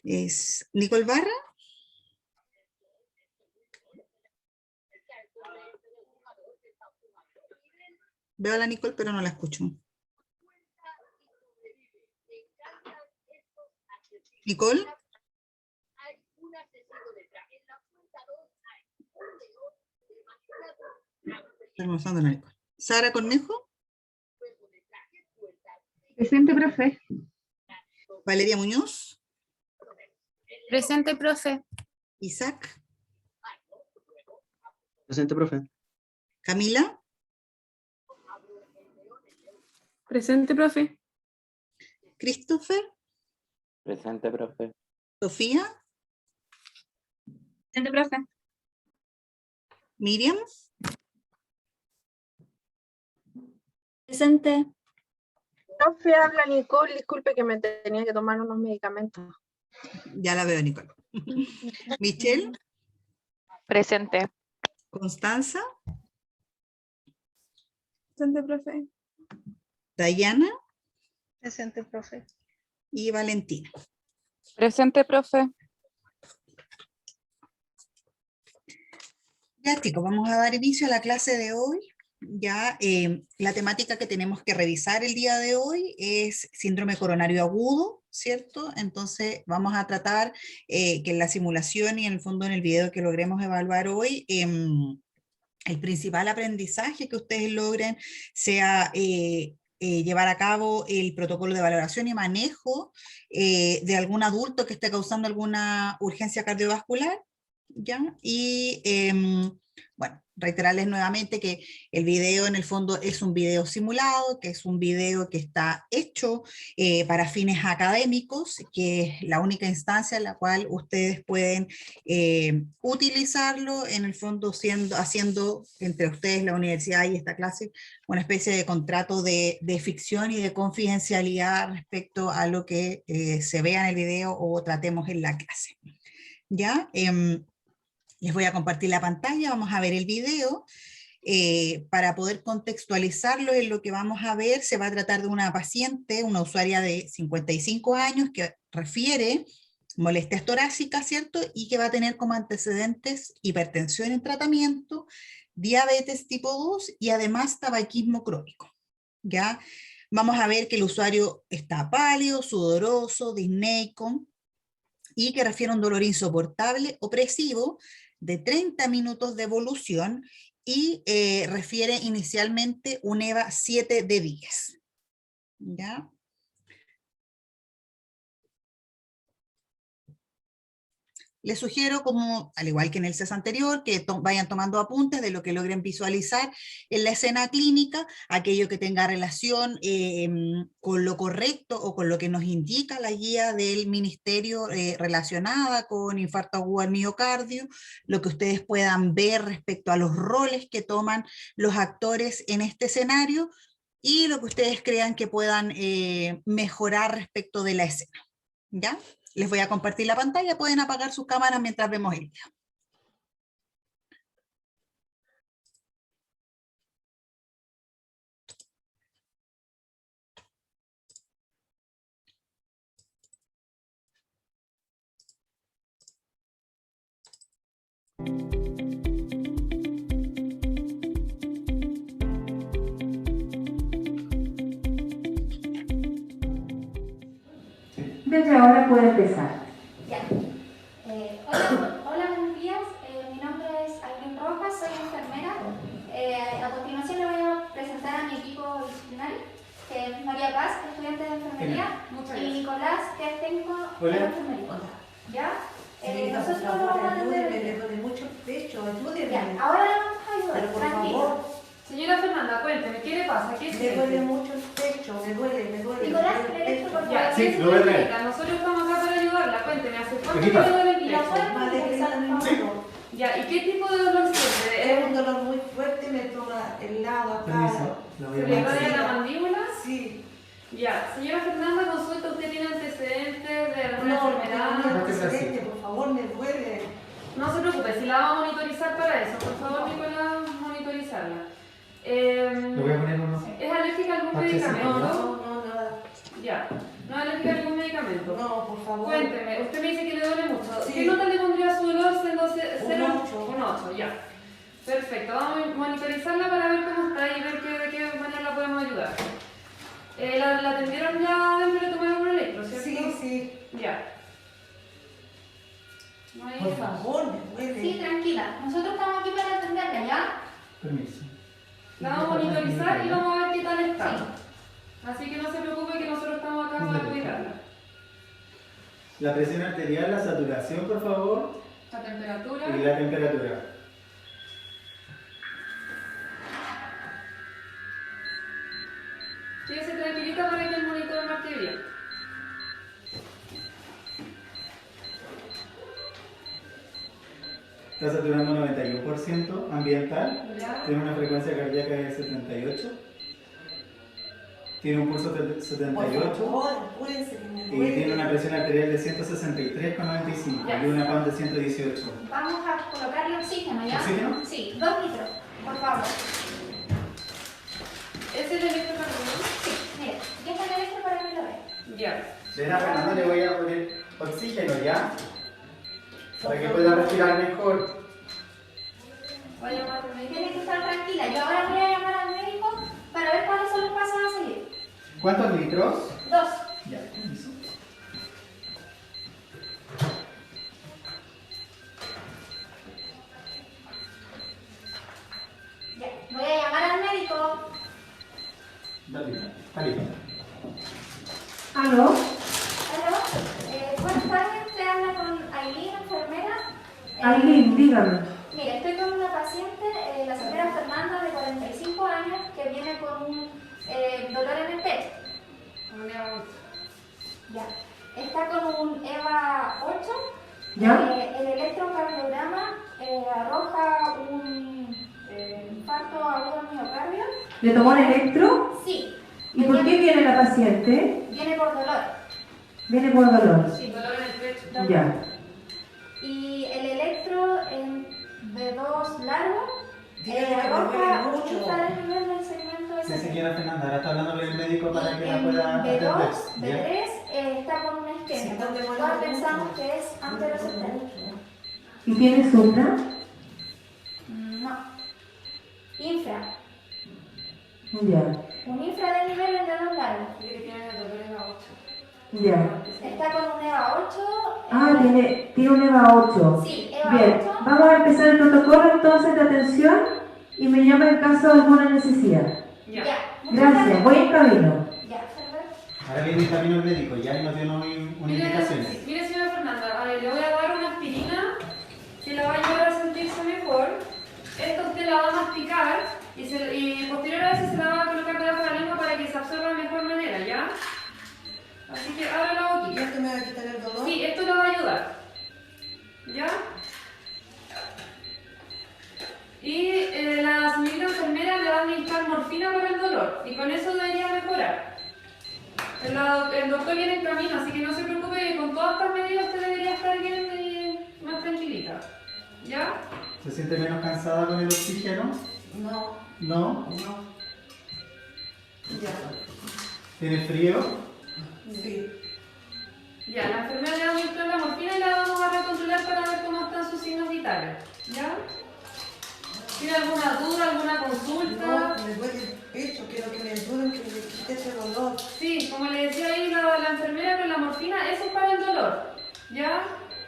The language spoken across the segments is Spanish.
Es Nicole Barra. Veo a la Nicole, pero no la escucho. Nicole. Está almorzando la Nicole. Sara Cornejo. Presente, profe. Valeria Muñoz. Presente, profe. Isaac. Presente, profe. Camila. Presente, profe. Christopher. Presente, profe. Sofía. Presente, profe. Miriam. Presente. Profe, habla Nicole, disculpe que me tenía que tomar unos medicamentos. Ya la veo, Nicole. Michelle. Presente. Constanza. Presente, profe. Dayana. Presente, profe. Y Valentina. Presente, profe. Ya, chicos, vamos a dar inicio a la clase de hoy. Ya, la temática que tenemos que revisar el día de hoy es síndrome coronario agudo, ¿cierto? Entonces vamos a tratar que en la simulación y en el fondo en el video que logremos evaluar hoy, el principal aprendizaje que ustedes logren sea llevar a cabo el protocolo de valoración y manejo de algún adulto que esté causando alguna urgencia cardiovascular, ¿ya? Y bueno, reiterarles nuevamente que el video en el fondo es un video simulado, que es un video que está hecho para fines académicos, que es la única instancia en la cual ustedes pueden utilizarlo, en el fondo haciendo entre ustedes, la universidad y esta clase, una especie de contrato de ficción y de confidencialidad respecto a lo que se vea en el video o tratemos en la clase. ¿Ya? Les voy a compartir la pantalla, vamos a ver el video. Para poder contextualizarlo en lo que vamos a ver, se va a tratar de una paciente, una usuaria de 55 años que refiere molestias torácicas, ¿cierto? Y que va a tener como antecedentes hipertensión en tratamiento, diabetes tipo 2 y además tabaquismo crónico. ¿Ya? Vamos a ver que el usuario está pálido, sudoroso, disneico y que refiere a un dolor insoportable, opresivo, de 30 minutos de evolución y refiere inicialmente un EVA 7 de 10. ¿Ya? Les sugiero, como al igual que en el CES anterior, que vayan tomando apuntes de lo que logren visualizar en la escena clínica, aquello que tenga relación con lo correcto o con lo que nos indica la guía del ministerio relacionada con infarto agudo al miocardio, lo que ustedes puedan ver respecto a los roles que toman los actores en este escenario y lo que ustedes crean que puedan mejorar respecto de la escena. ¿Ya? Les voy a compartir la pantalla, pueden apagar sus cámaras mientras vemos el video. Desde ahora puede empezar. Ya. Hola, buenos días. Mi nombre es Aileen Rojas, soy enfermera. A continuación le voy a presentar a mi equipo disciplinario, que es María Paz, estudiante de enfermería, y Nicolás, que es técnico de enfermería. ¿Ya? Nosotros vamos a atender... Me duele mucho el pecho, ayúdeme. Ya, ahora le vamos a ayudar, Pero por tranquilo. favor. Señora Fernanda, cuénteme, ¿qué le pasa? ¿Qué Me siente? duele mucho el pecho, me duele. Nicolás, ¿le esto por Ya, favor? sí, lo voy a traer. explica. Nosotros estamos acá para ayudarla. Cuénteme, ¿hace cuánto Aquí que está. le duele el Y la pecho? pueden Más de 30 por favor. minutos. Ya, ¿y qué tipo de dolor siente? Es un dolor muy fuerte, me toma el lado acá. Permiso, lo voy ¿Se a le poner. duele la mandíbula? Sí. Ya, señora Fernanda, consulta, ¿usted tiene antecedentes de alguna No, enfermedad? no, por favor, me duele. No se preocupe, si la vamos a monitorizar para eso, por favor, Nicolás, monitorizarla. Le voy a poner uno. ¿Es alérgica a algún Parche medicamento? No, nada. Ya, no es alérgica a algún medicamento. medicamento. No, por favor. Cuénteme, usted me dice que le duele mucho. Sí. ¿Qué nota le pondría a su dolor siendo Un 0? 8. Un 8, ya. Perfecto, vamos a monitorizarla para ver cómo está y ver de qué manera la podemos ayudar. ¿La atendieron ya dentro de tomar un electro, cierto? Sí, sí. Ya. No hay Por favor, me duele. Sí, tranquila. Nosotros estamos aquí para atenderla, ¿ya? Permiso. La vamos a monitorizar y vamos a ver qué tal está. Así que no se preocupe que nosotros estamos acá para cuidarla. La presión arterial, la saturación, por favor, La temperatura. y la temperatura. Quédese tranquilita para que el monitor marque bien. Está saturando 91% ambiental, Ya. tiene una frecuencia cardíaca de 78, tiene un pulso de Por 78 favor, apúrense que me y duele. tiene una presión arterial de 163,95 Ya. y una PAM de 118. Vamos a colocarle oxígeno, ¿ya? ¿Oxígeno? Sí, 2 litros, por favor. ¿Es el electrocardiograma? Sí, mire, ya está el electro para que lo vea. Ya. Lena Fernando, le voy a poner oxígeno ya, para que pueda respirar mejor. Va a llamar al médico. Tiene que estar tranquila. Yo ahora voy a llamar al médico para ver cuáles son los pasos a seguir. ¿Cuántos litros? 2. Ya, permiso. Ya, voy a llamar al médico. Dale, dale. ¿Aló? ¿Aló? Buenas tardes, usted habla con Aileen, enfermera. Aileen, dígame. Mire, estoy con una paciente, la señora Fernanda, de 45 años, que viene con un dolor en el pecho. Un día mucho. Ya. Está con un EVA 8. ¿Ya? El electrocardiograma arroja un infarto agudo al miocardio. ¿Le tomó el electro? Sí. ¿Y por qué viene la paciente? Viene por dolor. Viene por dolor. Sí, dolor en el pecho. Ya. Y el electro de 2 largo Dígale que me arroja duele un mucho. infrarnivel del segmento Sí, S3. señora Fernanda, ahora está hablando con el médico para que la Y pueda en atender. B2, ¿Ya? B3 está con una Sí, isquemia, está con lo demorando cual mucho. pensamos que es anterocentral. ¿Y tiene supra? No. Infra. Ya. Un infra de nivel en dedos largos. Dice que tiene dolores a 8. Ya. Está con un EVA 8. Ah, tiene un EVA 8. Sí, EVA Bien, 8. vamos a empezar el protocolo entonces de atención y me llama en caso de alguna necesidad. Ya. Ya. Muchas Gracias, voy en camino. Ya, perfecto. Ahora viene el camino el médico, ya nos dio unas indicaciones. Mire, señora Fernanda, a ver, le voy a dar una aspirina que la va a ayudar a sentirse mejor. Esto usted la va a masticar y posterior a eso se la va a colocar debajo de la lengua para que se absorba de mejor manera, ¿ya? Así que abra la ¿Y boquilla. esto me va a quitar el dolor? Sí, esto la va a ayudar. ¿Ya? Y la señorita enfermera le va a administrar morfina para el dolor y con eso debería mejorar. El doctor viene en camino, así que no se preocupe que con todas estas medidas usted debería estar bien y más tranquilita. ¿Ya? ¿Se siente menos cansada con el oxígeno? No, ¿No? no. Ya. ¿Tiene frío? Sí. Ya, la enfermera le va a administrar la morfina y la vamos a recontrolar para ver cómo están sus signos vitales. ¿Ya? ¿Tiene alguna duda, alguna consulta? No, me duele el pecho, quiero que me ayuden, que me quite ese dolor. Sí, como le decía ahí la enfermera con la morfina, eso es para el dolor, ¿ya?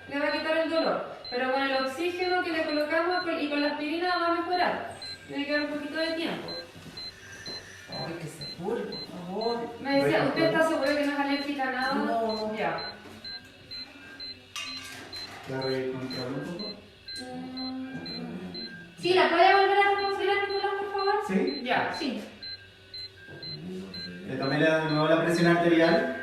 Le va a quitar el dolor. Pero con el oxígeno que le colocamos y con la aspirina va a mejorar. Tiene que dar un poquito de tiempo. Ay, que se cure, por favor. Me decía, ¿usted está seguro que no es alérgica a nada? No. Ya. ¿La recontrolo un poco? Sí, ¿la puede volver a reconsiderar, Nicolás, por favor? ¿Sí? Ya. Sí. Le tomé de nuevo la presión arterial.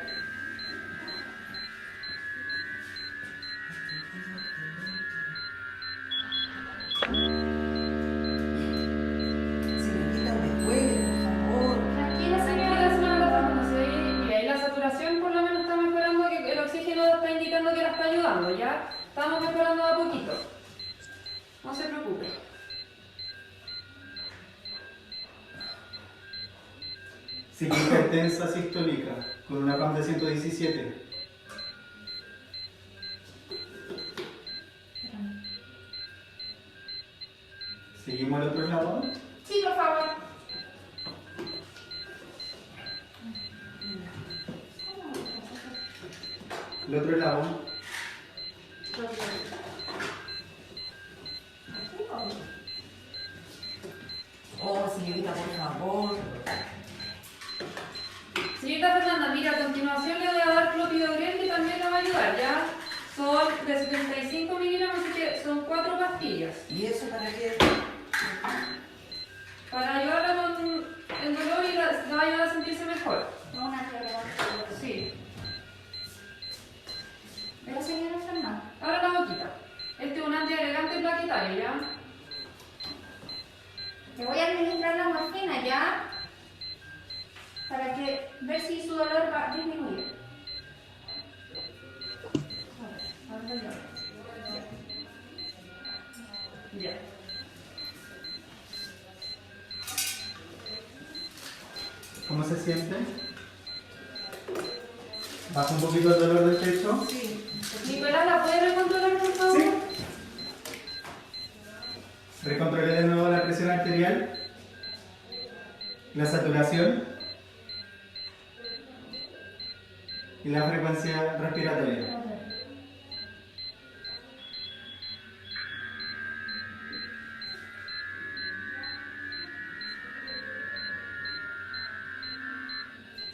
Si me quita me duele, por favor. Tranquila, Tranquila, señora. señora Fernanda, sí. Y ahí la saturación por lo menos está mejorando, que el oxígeno está indicando que la está ayudando, ¿ya? Estamos mejorando a poquito. No se preocupe. Ciclo hipertensa sistólica, con una PAM de 117. ¿Seguimos al otro lado? Sí, por favor. El otro lado. Oh, señorita, por favor. Señorita Fernanda, mira, a continuación le voy a dar clopidogrel que también le va a ayudar, ¿ya? Son de 75 miligramos, así que son 4 pastillas. ¿Y eso para qué? Para ayudarla con el dolor y la va a ayudar a sentirse mejor. No, una prioridad. Sí. ¿Pero señora Fernanda? Ahora la boquita. Este es un antiagregante plaquetario, ¿ya? Le voy a administrar la morfina ya para que ver si su dolor va a disminuir. Ya. ¿Cómo se siente? ¿Baja un poquito el dolor del pecho? Sí. Nicolás, ¿la puede recontrolar, por favor? Sí. Recontrolé de nuevo la presión arterial, la saturación y la frecuencia respiratoria.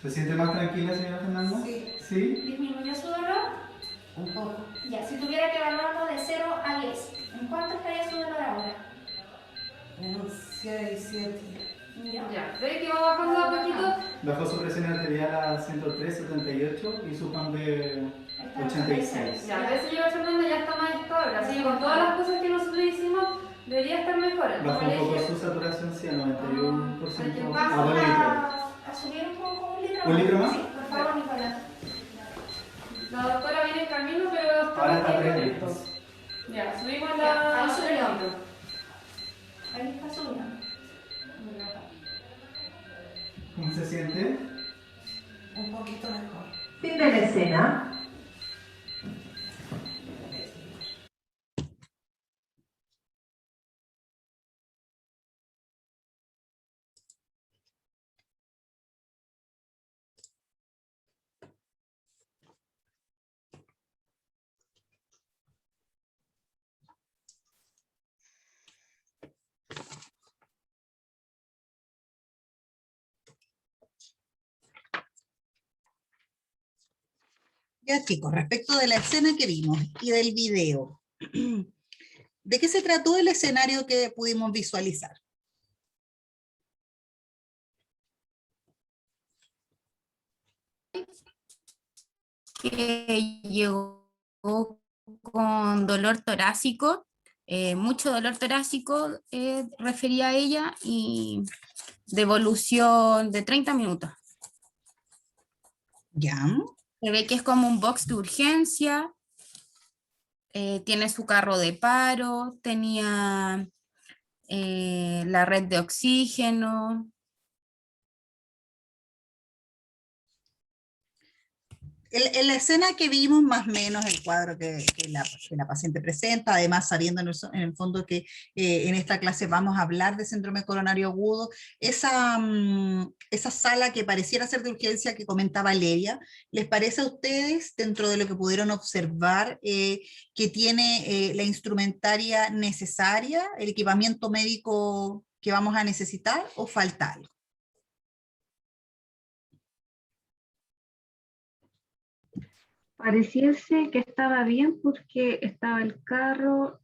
¿Se siente más tranquila, señora Fernanda? Sí. ¿Sí? ¿Disminuyó su dolor? Un poco. Ya, si tuviera que evaluarlo de 0 a 10, ¿en cuánto estaría su dolor ahora? En un 6, 7. Ya. ¿Ve que va bajando a poquito? Bajó su presión arterial a 103/78 y su PAM de 86. Ya, ve, señora Fernanda, ya está más estable. Así que con todas las cosas que nosotros hicimos, debería estar mejor. Bajó Como le un poco dije, su saturación, sí, a 91%, ¿Vas a 2 litros. a subir un poco, un litro? ¿Un litro más? Sí, por favor, Nicolás. la doctora viene en camino, pero Ahora está aquí 3 con litros. esto. Ya, subimos Ya, la... ahí subió. litro. Ahí está subiendo. ¿Cómo se siente? Un poquito mejor. Fin de la escena. Ya chicos, respecto de la escena que vimos y del video, ¿de qué se trató el escenario que pudimos visualizar? Que llegó con dolor torácico, mucho dolor torácico, refería a ella, y devolución de 30 minutos. Ya, Se ve que es como un box de urgencia, tiene su carro de paro, tenía la red de oxígeno. en la escena que vimos más o menos el cuadro que la paciente presenta, además sabiendo en el fondo que en esta clase vamos a hablar de síndrome coronario agudo, esa sala que pareciera ser de urgencia que comentaba Leria, ¿les parece a ustedes, dentro de lo que pudieron observar, que tiene la instrumentaria necesaria, el equipamiento médico que vamos a necesitar, o falta algo? Pareciese que estaba bien porque estaba el carro,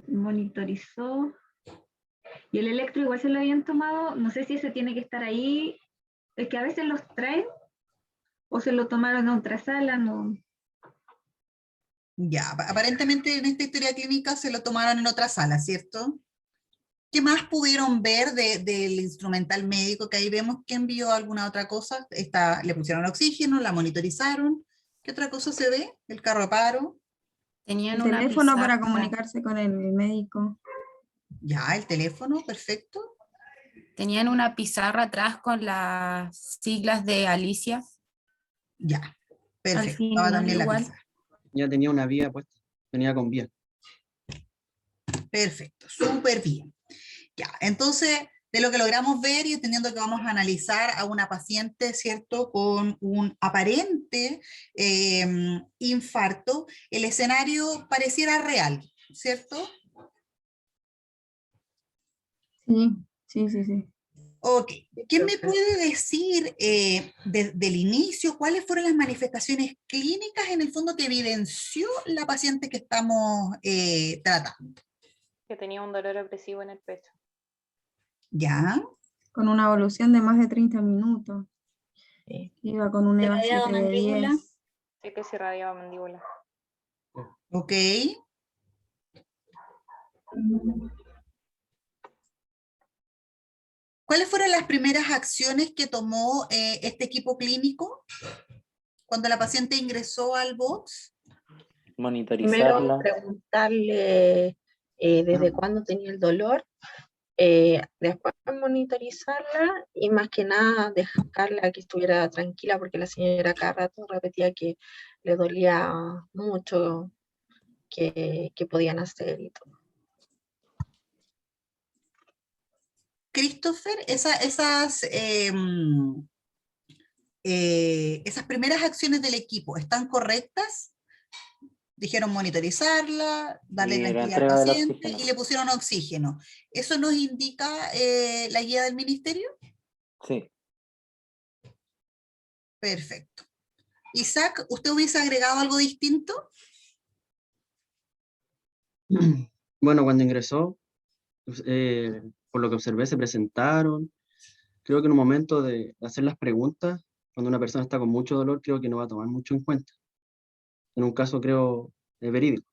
monitorizó, y el electro igual se lo habían tomado. No sé si ese tiene que estar ahí, es que a veces los traen, o se lo tomaron a otra sala, no. Ya, aparentemente en esta historia clínica se lo tomaron en otra sala, ¿cierto? ¿Qué más pudieron ver del instrumental médico que ahí vemos? ¿Que envió alguna otra cosa? Le pusieron oxígeno, la monitorizaron. ¿Qué otra cosa se ve? ¿El carro de paro? Tenían El una teléfono para pizarra. comunicarse con el médico. Ya, el teléfono, perfecto. Tenían una pizarra atrás con las siglas de Alicia. Ya, perfecto. final También la igual. pizarra. Ya tenía una vía puesta, venía con vía. Perfecto, súper bien. Ya, entonces, de lo que logramos ver y entendiendo que vamos a analizar a una paciente, ¿cierto?, con un aparente infarto, el escenario pareciera real, ¿cierto? Sí. Ok, ¿quién me puede decir del inicio cuáles fueron las manifestaciones clínicas en el fondo que evidenció la paciente que estamos tratando? Que tenía un dolor opresivo en el pecho. ¿Ya? Con una evolución de más de 30 minutos. Sí. Iba con un EVA ¿Irradiado 7 de mandíbula? 10. Sí que se irradiaba mandíbula. Ok. ¿Cuáles fueron las primeras acciones que tomó este equipo clínico cuando la paciente ingresó al box? Primero Monitorizarla. preguntarle desde cuándo tenía el dolor, después monitorizarla y más que nada dejarla que estuviera tranquila porque la señora cada rato repetía que le dolía mucho, que podían hacer y todo. Christopher, esas primeras acciones del equipo, ¿están correctas? Dijeron monitorizarla, darle Y la tranquilidad al entrega del paciente oxígeno. y le pusieron oxígeno. ¿Eso nos indica la guía del ministerio? Sí. Perfecto. Isaac, ¿usted hubiese agregado algo distinto? Bueno, cuando ingresó, pues, por lo que observé, se presentaron. Creo que en un momento de hacer las preguntas, cuando una persona está con mucho dolor, creo que no va a tomar mucho en cuenta. En un caso, creo, verídico.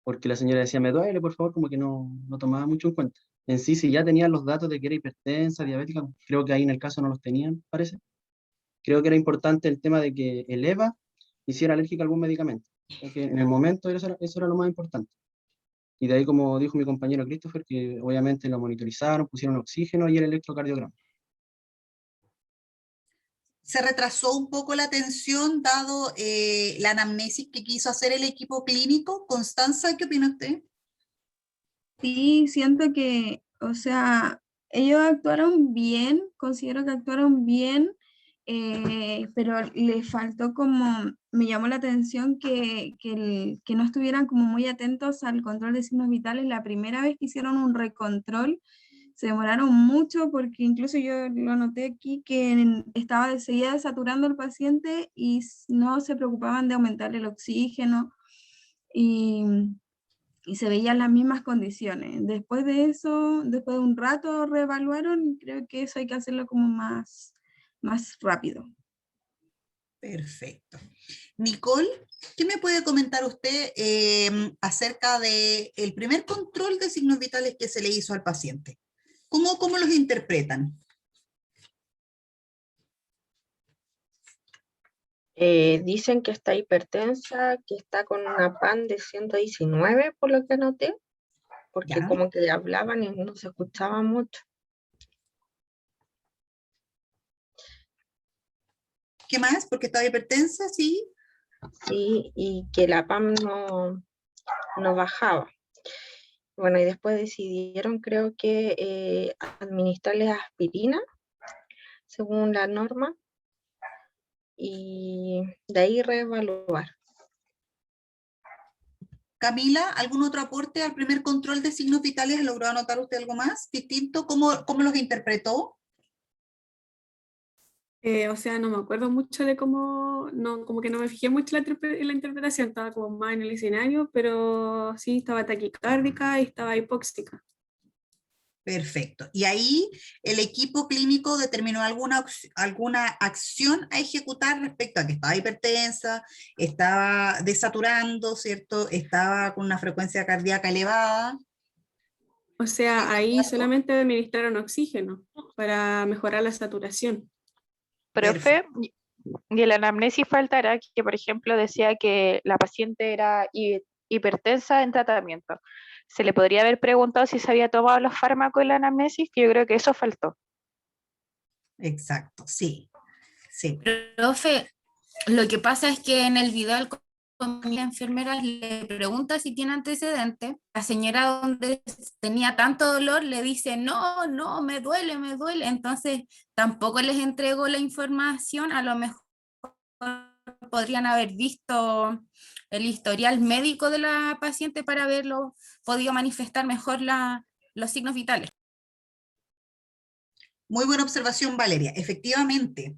Porque la señora decía, me duele, por favor, como que no tomaba mucho en cuenta. En sí, si ya tenían los datos de que era hipertensa, diabética, creo que ahí en el caso no los tenían, parece. Creo que era importante el tema de que el EVA hiciera alérgica a algún medicamento. Porque en el momento eso era lo más importante. Y de ahí, como dijo mi compañero Christopher, que obviamente lo monitorizaron, pusieron oxígeno y el electrocardiograma. ¿Se retrasó un poco la atención dado la anamnesis que quiso hacer el equipo clínico? Constanza, ¿qué opina usted? Sí, siento que, o sea, ellos actuaron bien, considero que actuaron bien, pero le faltó como, me llamó la atención que no estuvieran como muy atentos al control de signos vitales. La primera vez que hicieron un recontrol, se demoraron mucho porque incluso yo lo noté aquí estaba seguía saturando el paciente y no se preocupaban de aumentar el oxígeno y se veían las mismas condiciones. Después de eso, después de un rato reevaluaron y creo que eso hay que hacerlo como más rápido. Perfecto. Nicole, ¿qué me puede comentar usted acerca del primer control de signos vitales que se le hizo al paciente? ¿Cómo los interpretan? Dicen que está hipertensa, que está con una PAN de 119, por lo que anoté, porque ¿Ya? como que hablaban y no se escuchaba mucho. ¿Qué más? ¿Porque estaba hipertensa? Sí. Sí, y que la PAN no bajaba. Bueno, y después decidieron, creo que administrarles aspirina, según la norma, y de ahí reevaluar. Camila, ¿algún otro aporte al primer control de signos vitales? ¿Logró anotar usted algo más distinto? ¿Cómo los interpretó? O sea, no me acuerdo mucho de cómo, no, como que no me fijé mucho en la interpretación, estaba como más en el escenario, pero sí estaba taquicárdica y estaba hipóxica. Perfecto. Y ahí el equipo clínico determinó alguna acción a ejecutar respecto a que estaba hipertensa, estaba desaturando, ¿cierto? Estaba con una frecuencia cardíaca elevada. O sea, ahí solamente administraron oxígeno para mejorar la saturación. Profe, y el anamnesis faltará que, por ejemplo, decía que la paciente era hipertensa en tratamiento. ¿Se le podría haber preguntado si se había tomado los fármacos en la anamnesis? Que yo creo que eso faltó. Exacto, sí. Sí. Profe, lo que pasa es que en el video la enfermera le pregunta si tiene antecedentes, la señora donde tenía tanto dolor le dice, no, no, me duele, entonces tampoco les entregó la información, a lo mejor podrían haber visto el historial médico de la paciente para haberlo podido manifestar mejor los signos vitales. Muy buena observación, Valeria. Efectivamente,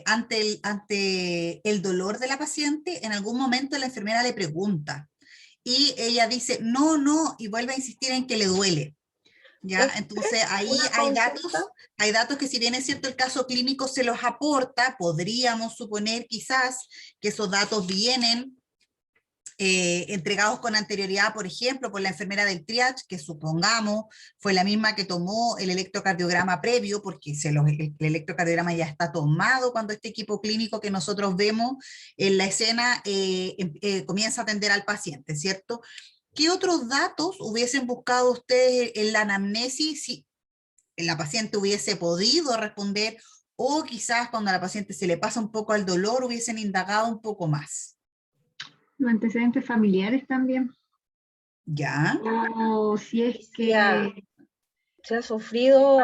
ante el dolor de la paciente, en algún momento la enfermera le pregunta y ella dice, no, no, y vuelve a insistir en que le duele. ¿Ya? Entonces ahí hay datos que, si bien es cierto el caso clínico se los aporta, podríamos suponer quizás que esos datos vienen entregados con anterioridad, por ejemplo, por la enfermera del triage, que supongamos fue la misma que tomó el electrocardiograma previo, porque el electrocardiograma ya está tomado cuando este equipo clínico que nosotros vemos en la escena comienza a atender al paciente, ¿cierto? ¿Qué otros datos hubiesen buscado ustedes en la anamnesis si la paciente hubiese podido responder, o quizás cuando a la paciente se le pasa un poco el dolor hubiesen indagado un poco más? Los antecedentes familiares también. ¿Ya? O si es que... Se ha sufrido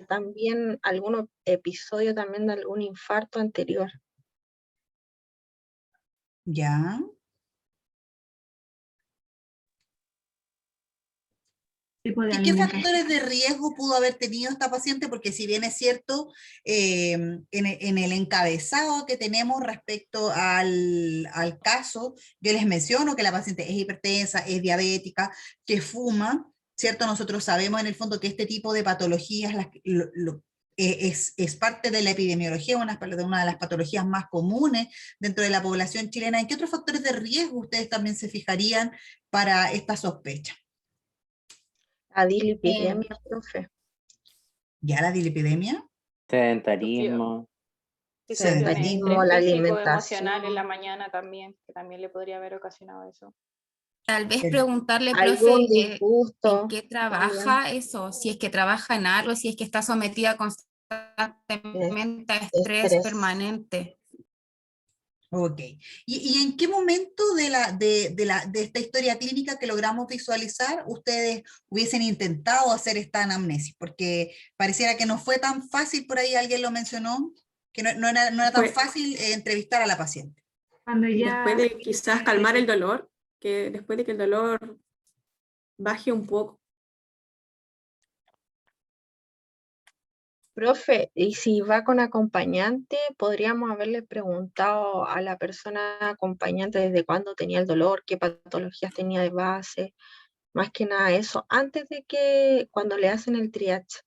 también algún episodio también de algún infarto anterior. ¿Ya? ¿Qué factores de riesgo pudo haber tenido esta paciente? Porque si bien es cierto, en el encabezado que tenemos respecto al caso, yo les menciono que la paciente es hipertensa, es diabética, que fuma, ¿cierto? Nosotros sabemos en el fondo que este tipo de patologías es parte de la epidemiología, una de las patologías más comunes dentro de la población chilena. ¿En qué otros factores de riesgo ustedes también se fijarían para esta sospecha? La dislipidemia, profe. ¿Ya la dislipidemia? Sedentarismo. Sedentarismo, la alimentación. Emocional en la mañana también, que también le podría haber ocasionado eso. Tal vez preguntarle, algún profe, disgusto ¿en qué trabaja eso? Si es que trabaja en algo, si es que está sometida constantemente a estrés permanente. Ok. ¿Y en qué momento de esta historia clínica que logramos visualizar ustedes hubiesen intentado hacer esta anamnesis? Porque pareciera que no fue tan fácil, por ahí alguien lo mencionó, que no era tan fácil entrevistar a la paciente. Después de quizás calmar el dolor, que después de que el dolor baje un poco. Profe, y si va con acompañante, podríamos haberle preguntado a la persona acompañante desde cuándo tenía el dolor, qué patologías tenía de base, más que nada eso, antes de que cuando le hacen el triage.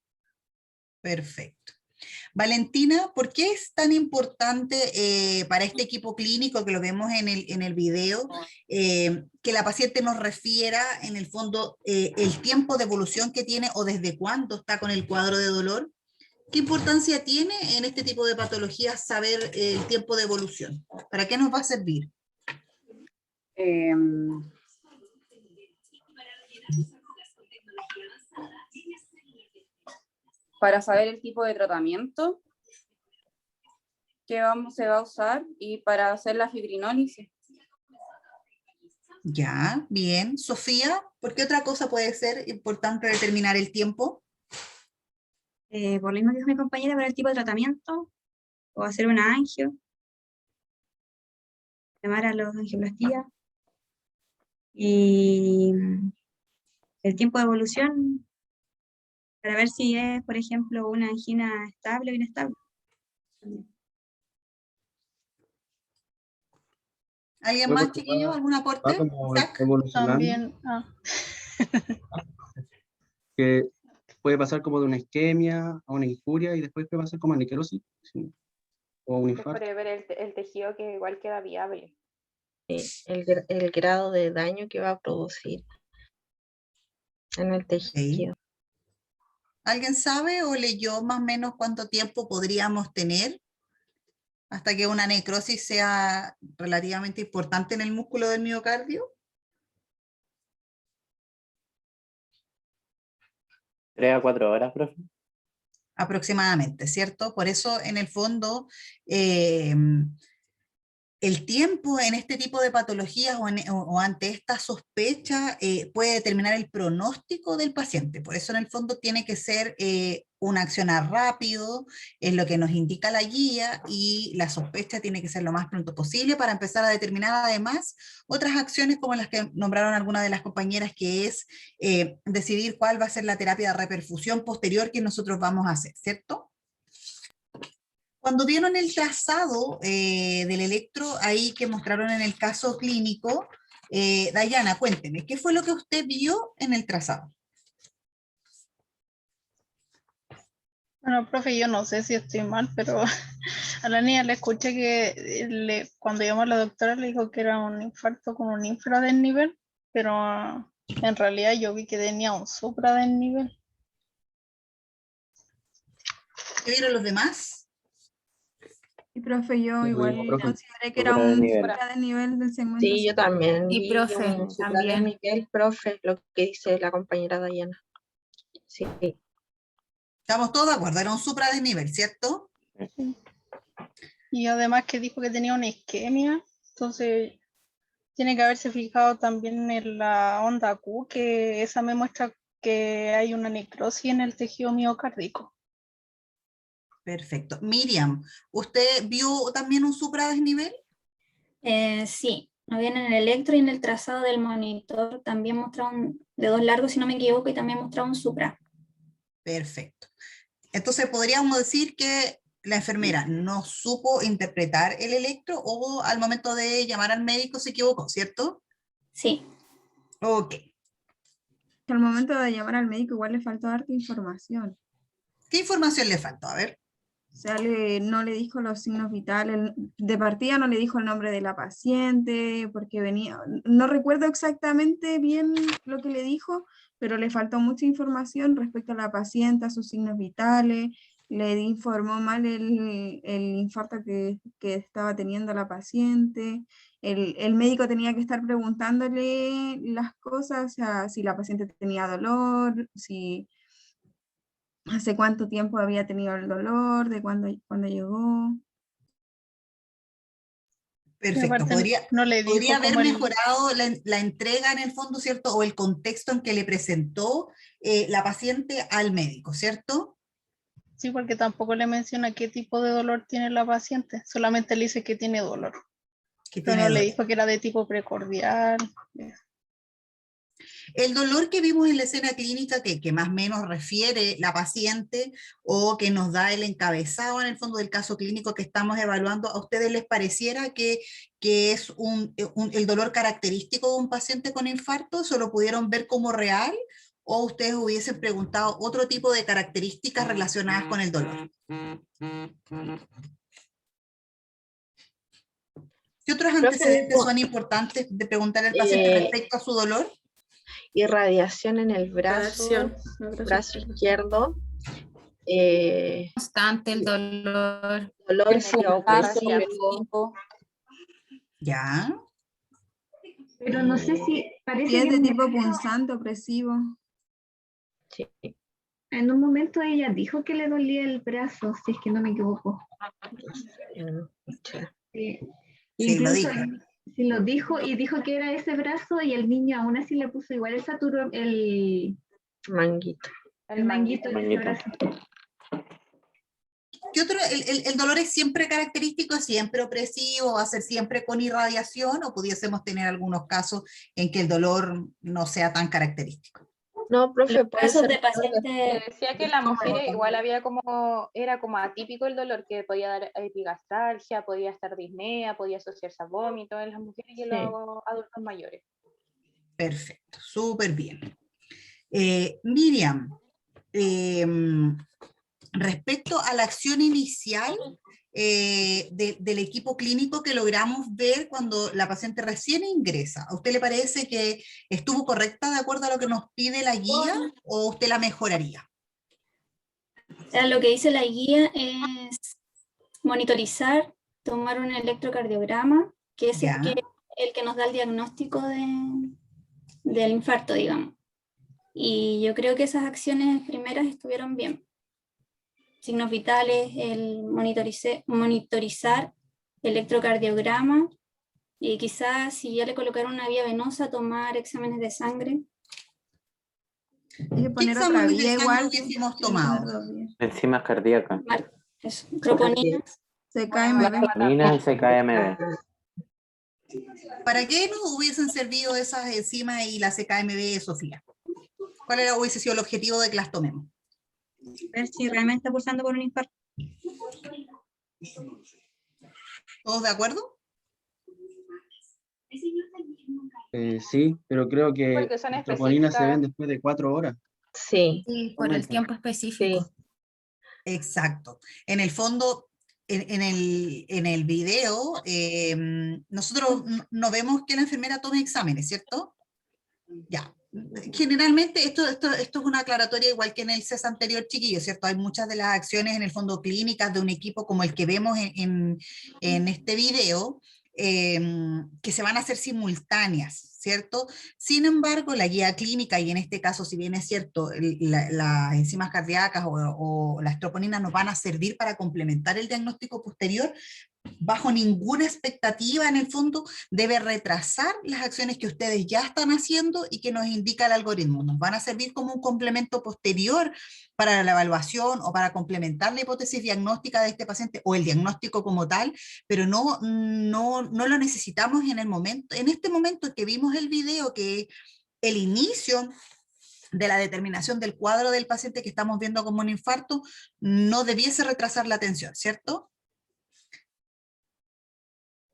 Perfecto. Valentina, ¿por qué es tan importante para este equipo clínico que lo vemos en el video, que la paciente nos refiera en el fondo el tiempo de evolución que tiene o desde cuándo está con el cuadro de dolor? ¿Qué importancia tiene en este tipo de patologías saber el tiempo de evolución? ¿Para qué nos va a servir? Para saber el tipo de tratamiento que se va a usar y para hacer la fibrinólisis. Ya, bien. Sofía, ¿por qué otra cosa puede ser importante determinar el tiempo? Por lo mismo que dijo mi compañera, para el tipo de tratamiento, o hacer una angio, llamar a los angioplastías, y el tiempo de evolución, para ver si es, por ejemplo, una angina estable o inestable. ¿Alguien más, chiquillo? ¿Algún aporte? También. Que puede pasar como de una isquemia a una injuria y después puede pasar como a necrosis o un infarto. Para ver el tejido que igual queda viable. El grado de daño que va a producir en el tejido. ¿Alguien sabe o leyó más o menos cuánto tiempo podríamos tener hasta que una necrosis sea relativamente importante en el músculo del miocardio? 3 a 4 horas, profe. Aproximadamente, ¿cierto? Por eso, en el fondo, El tiempo en este tipo de patologías o ante esta sospecha puede determinar el pronóstico del paciente. Por eso en el fondo tiene que ser un accionar rápido, es lo que nos indica la guía, y la sospecha tiene que ser lo más pronto posible para empezar a determinar además otras acciones como las que nombraron algunas de las compañeras, que es decidir cuál va a ser la terapia de reperfusión posterior que nosotros vamos a hacer, ¿cierto? Cuando vieron el trazado del electro ahí que mostraron en el caso clínico, Dayana, cuénteme, ¿qué fue lo que usted vio en el trazado? Bueno, profe, yo no sé si estoy mal, pero a la niña le escuché que cuando llamó a la doctora le dijo que era un infarto con un infradesnivel, pero en realidad yo vi que tenía un supradesnivel. ¿Qué vieron los demás? Y profe, yo igual consideré que era Supra de un nivel. supra de nivel del segmento. Sí, yo también Y vi profe, un supradesnivel, profe, lo que dice la compañera Dayana. Sí. Estamos todos de acuerdo, era un supradesnivel, ¿cierto? Y además que dijo que tenía una isquemia, entonces tiene que haberse fijado también en la onda Q, que esa me muestra que hay una necrosis en el tejido miocárdico. Perfecto. Miriam, ¿usted vio también un supradesnivel? Sí, nos viene en el electro y en el trazado del monitor también mostraba un dedos largos, si no me equivoco, y también mostraba un supra. Perfecto. Entonces podríamos decir que la enfermera no supo interpretar el electro o al momento de llamar al médico se equivocó, ¿cierto? Sí. Ok. Al momento de llamar al médico igual le faltó darte información. ¿Qué información le faltó? A ver. O sea, no le dijo los signos vitales, de partida no le dijo el nombre de la paciente, porque venía, no recuerdo exactamente bien lo que le dijo, pero le faltó mucha información respecto a la paciente, a sus signos vitales, le informó mal el infarto que estaba teniendo la paciente, el médico tenía que estar preguntándole las cosas, o sea, si la paciente tenía dolor, si hace cuánto tiempo había tenido el dolor, de cuándo llegó. Perfecto. Podría haber como mejorado la entrega en el fondo, ¿cierto? O el contexto en que le presentó la paciente al médico, ¿cierto? Sí, porque tampoco le menciona qué tipo de dolor tiene la paciente, solamente le dice que tiene dolor. Pero no le dijo que era de tipo precordial. El dolor que vimos en la escena clínica, que más o menos refiere la paciente o que nos da el encabezado en el fondo del caso clínico que estamos evaluando, ¿a ustedes les pareciera que es el dolor característico de un paciente con infarto? ¿Se lo pudieron ver como real? ¿O ustedes hubiesen preguntado otro tipo de características relacionadas con el dolor? ¿Qué otros antecedentes son importantes de preguntar al paciente respecto a su dolor? Irradiación en el brazo izquierdo. Constante el dolor. Dolor opresivo. Ya. Pero no sé si parece Si es que de tipo punzante, opresivo. Sí. En un momento ella dijo que le dolía el brazo, si es que no me equivoco. Sí. Sí, lo dijo. Sí, lo dijo y dijo que era ese brazo y el niño aún así le puso igual el manguito. El manguito en ese brazo. ¿Qué otro? ¿El dolor es siempre característico, siempre opresivo, va a ser siempre con irradiación o pudiésemos tener algunos casos en que el dolor no sea tan característico? No, profe, puede ser de paciente decía que la mujer igual era como atípico el dolor, que podía dar epigastralgia, podía estar disnea, podía asociarse a vómito en las mujeres y en los adultos mayores. Perfecto, súper bien. Miriam, respecto a la acción inicial del equipo clínico que logramos ver cuando la paciente recién ingresa, ¿a usted le parece que estuvo correcta de acuerdo a lo que nos pide la guía o usted la mejoraría? O sea, lo que dice la guía es monitorizar, tomar un electrocardiograma, que es el que nos da el diagnóstico del infarto, digamos. Y yo creo que esas acciones primeras estuvieron bien. Signos vitales, el monitorizar electrocardiograma, y quizás si ya le colocaron una vía venosa, tomar exámenes de sangre. ¿Qué exámenes de sangre hubiésemos tomado? Enzimas cardíacas. Eso, troponina. Troponina y CKMB. ¿Para qué nos hubiesen servido esas enzimas y la CKMB, Sofía? ¿Cuál hubiese sido el objetivo de que las tomemos? Ver si realmente está pulsando por un infarto. ¿Todos de acuerdo? Sí, pero creo que Porque son las troponinas se específicas. ven después de 4 horas. Sí. Por el tiempo específico. Exacto. En el fondo, en el video, nosotros no vemos que la enfermera tome exámenes, ¿cierto? Ya. Generalmente esto es una aclaratoria igual que en el CES anterior, chiquillos, ¿cierto? Hay muchas de las acciones en el fondo clínicas de un equipo como el que vemos en este video, que se van a hacer simultáneas, ¿cierto? Sin embargo, la guía clínica, y en este caso, si bien es cierto, las enzimas cardíacas o las troponinas nos van a servir para complementar el diagnóstico posterior, bajo ninguna expectativa en el fondo debe retrasar las acciones que ustedes ya están haciendo y que nos indica el algoritmo. Nos van a servir como un complemento posterior para la evaluación o para complementar la hipótesis diagnóstica de este paciente o el diagnóstico como tal, pero no lo necesitamos en el momento, en este momento que vimos el video, que el inicio de la determinación del cuadro del paciente que estamos viendo como un infarto, no debiese retrasar la atención, ¿cierto?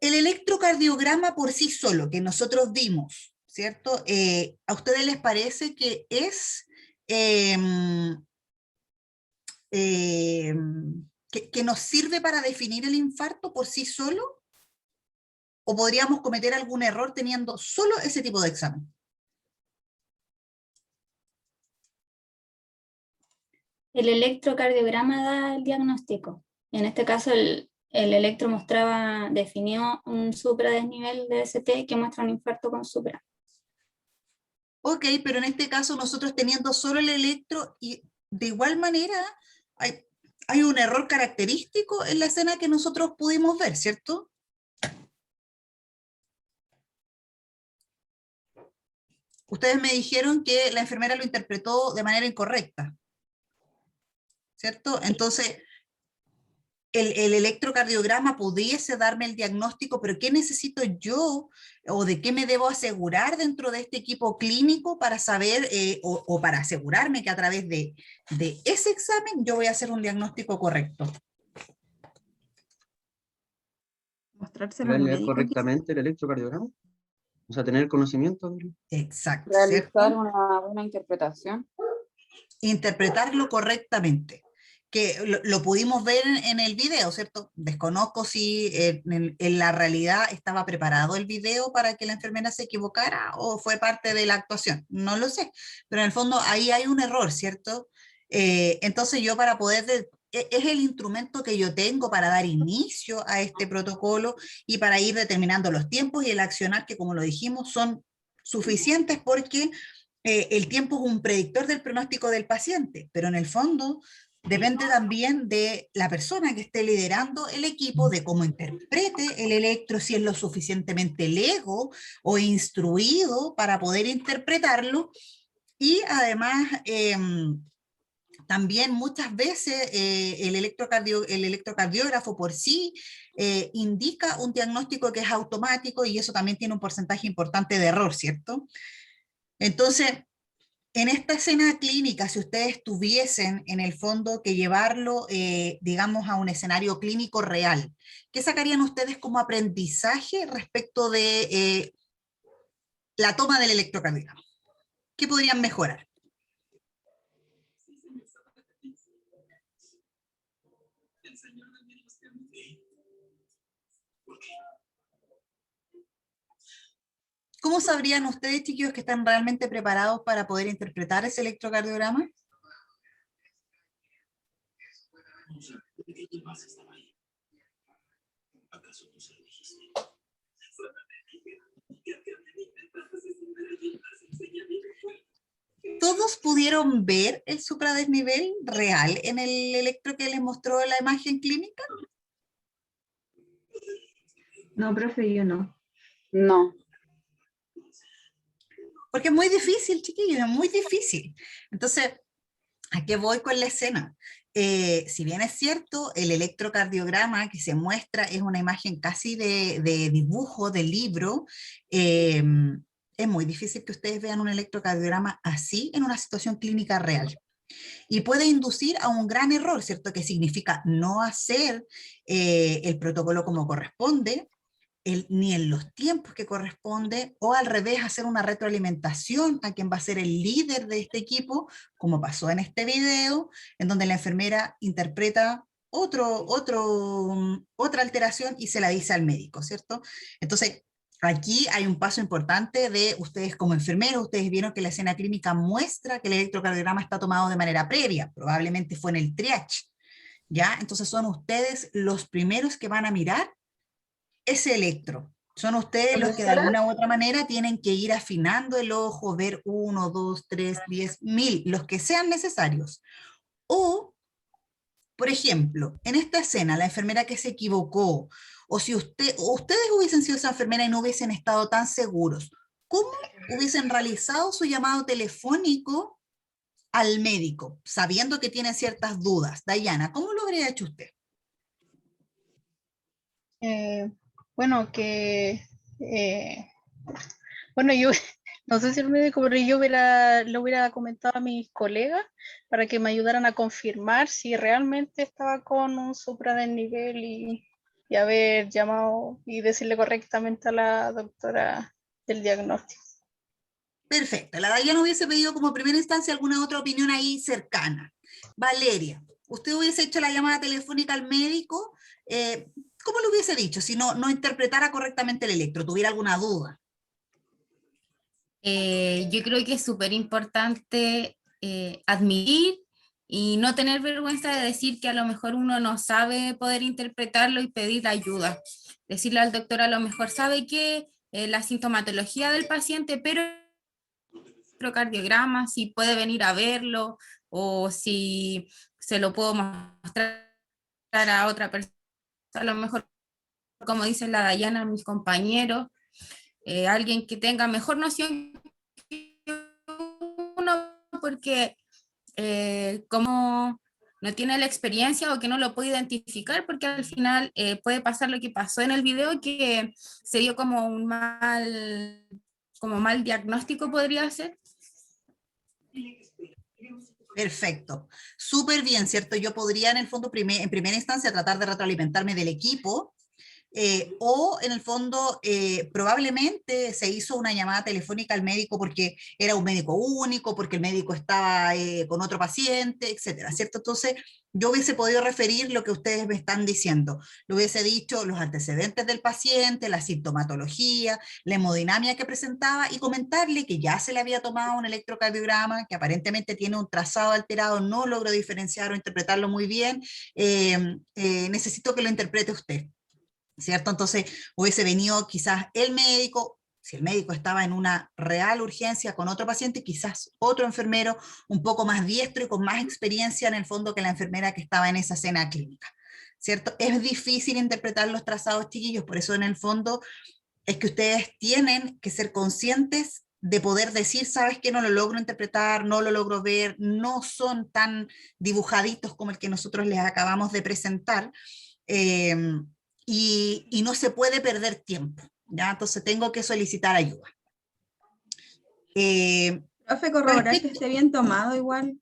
El electrocardiograma por sí solo, que nosotros vimos, ¿cierto? ¿A ustedes les parece que es que nos sirve para definir el infarto por sí solo? ¿O podríamos cometer algún error teniendo solo ese tipo de examen? El electrocardiograma da el diagnóstico. En este caso, el electro definió un supradesnivel de ST que muestra un infarto con supra. Ok, pero en este caso nosotros teniendo solo el electro, y de igual manera hay un error característico en la escena que nosotros pudimos ver, ¿cierto? Ustedes me dijeron que la enfermera lo interpretó de manera incorrecta, ¿cierto? Entonces, el electrocardiograma pudiese darme el diagnóstico, pero ¿qué necesito yo o de qué me debo asegurar dentro de este equipo clínico para saber o para asegurarme que a través de ese examen yo voy a hacer un diagnóstico correcto? Mostrárselo al ¿Leer médico. correctamente el electrocardiograma? O sea, tener conocimiento. Exacto. Realizar una buena interpretación. Interpretarlo correctamente, que lo pudimos ver en el video, ¿cierto? Desconozco si en la realidad estaba preparado el video para que la enfermera se equivocara o fue parte de la actuación, no lo sé, pero en el fondo ahí hay un error, ¿cierto? Entonces yo para poder, es el instrumento que yo tengo para dar inicio a este protocolo y para ir determinando los tiempos y el accionar que, como lo dijimos, son suficientes porque el tiempo es un predictor del pronóstico del paciente, pero en el fondo depende también de la persona que esté liderando el equipo, de cómo interprete el electro, si es lo suficientemente lego o instruido para poder interpretarlo, y además también muchas veces el electrocardiógrafo por sí indica un diagnóstico que es automático y eso también tiene un porcentaje importante de error, ¿cierto? Entonces, en esta escena clínica, si ustedes tuviesen en el fondo que llevarlo, digamos, a un escenario clínico real, ¿qué sacarían ustedes como aprendizaje respecto de la toma del electrocardiograma? ¿Qué podrían mejorar? ¿Cómo sabrían ustedes, chiquillos, que están realmente preparados para poder interpretar ese electrocardiograma? ¿Todos pudieron ver el supradesnivel real en el electro que les mostró la imagen clínica? No, profe, yo no. No. Porque es muy difícil, chiquillos, es muy difícil. Entonces, ¿a qué voy con la escena? Si bien es cierto, el electrocardiograma que se muestra es una imagen casi de dibujo, de libro, es muy difícil que ustedes vean un electrocardiograma así en una situación clínica real. Y puede inducir a un gran error, ¿cierto? Que significa no hacer el protocolo como corresponde, ni en los tiempos que corresponde, o al revés, hacer una retroalimentación a quien va a ser el líder de este equipo, como pasó en este video, en donde la enfermera interpreta otra alteración y se la dice al médico, ¿cierto? Entonces, aquí hay un paso importante de ustedes como enfermeros. Ustedes vieron que la escena clínica muestra que el electrocardiograma está tomado de manera previa, probablemente fue en el triage, ¿ya? Entonces son ustedes los primeros que van a mirar ese electro. Son ustedes los que de alguna u otra manera tienen que ir afinando el ojo, ver 1, 2, 3, 10, 1000, los que sean necesarios. O, por ejemplo, en esta escena, la enfermera que se equivocó, o si ustedes hubiesen sido esa enfermera y no hubiesen estado tan seguros, ¿cómo hubiesen realizado su llamado telefónico al médico, sabiendo que tienen ciertas dudas? Dayana, ¿cómo lo habría hecho usted? Bueno, bueno, yo no sé si el médico, pero yo lo hubiera comentado a mis colegas para que me ayudaran a confirmar si realmente estaba con un supradesnivel y haber llamado y decirle correctamente a la doctora del diagnóstico. Perfecto. La Dayana hubiese pedido como primera instancia alguna otra opinión ahí cercana. Valeria, ¿usted hubiese hecho la llamada telefónica al médico? ¿Cómo lo hubiese dicho si no interpretara correctamente el electro? ¿Tuviera alguna duda? Yo creo que es súper importante admitir y no tener vergüenza de decir que a lo mejor uno no sabe poder interpretarlo y pedir ayuda. Decirle al doctor a lo mejor sabe que la sintomatología del paciente, pero electrocardiograma, si puede venir a verlo o si se lo puedo mostrar a otra persona, a lo mejor, como dice la Dayana, mis compañeros, alguien que tenga mejor noción que uno, porque como no tiene la experiencia o que no lo puede identificar, porque al final puede pasar lo que pasó en el video, que se dio como un mal diagnóstico, podría ser. Perfecto, súper bien, ¿cierto? Yo podría en el fondo en primera instancia tratar de retroalimentarme del equipo, o en el fondo probablemente se hizo una llamada telefónica al médico porque era un médico único, porque el médico estaba con otro paciente, etcétera, ¿cierto? Entonces yo hubiese podido referir lo que ustedes me están diciendo, le hubiese dicho los antecedentes del paciente, la sintomatología, la hemodinamia que presentaba y comentarle que ya se le había tomado un electrocardiograma, que aparentemente tiene un trazado alterado, no logro diferenciar o interpretarlo muy bien, necesito que lo interprete usted, ¿cierto? Entonces hubiese venido quizás el médico, si el médico estaba en una real urgencia con otro paciente, quizás otro enfermero un poco más diestro y con más experiencia en el fondo que la enfermera que estaba en esa escena clínica, ¿cierto? Es difícil interpretar los trazados, chiquillos, por eso en el fondo es que ustedes tienen que ser conscientes de poder decir, sabes que no lo logro interpretar, no lo logro ver, no son tan dibujaditos como el que nosotros les acabamos de presentar, y no se puede perder tiempo, ¿ya? Entonces tengo que solicitar ayuda. Profe, corroborar que esté bien tomado igual.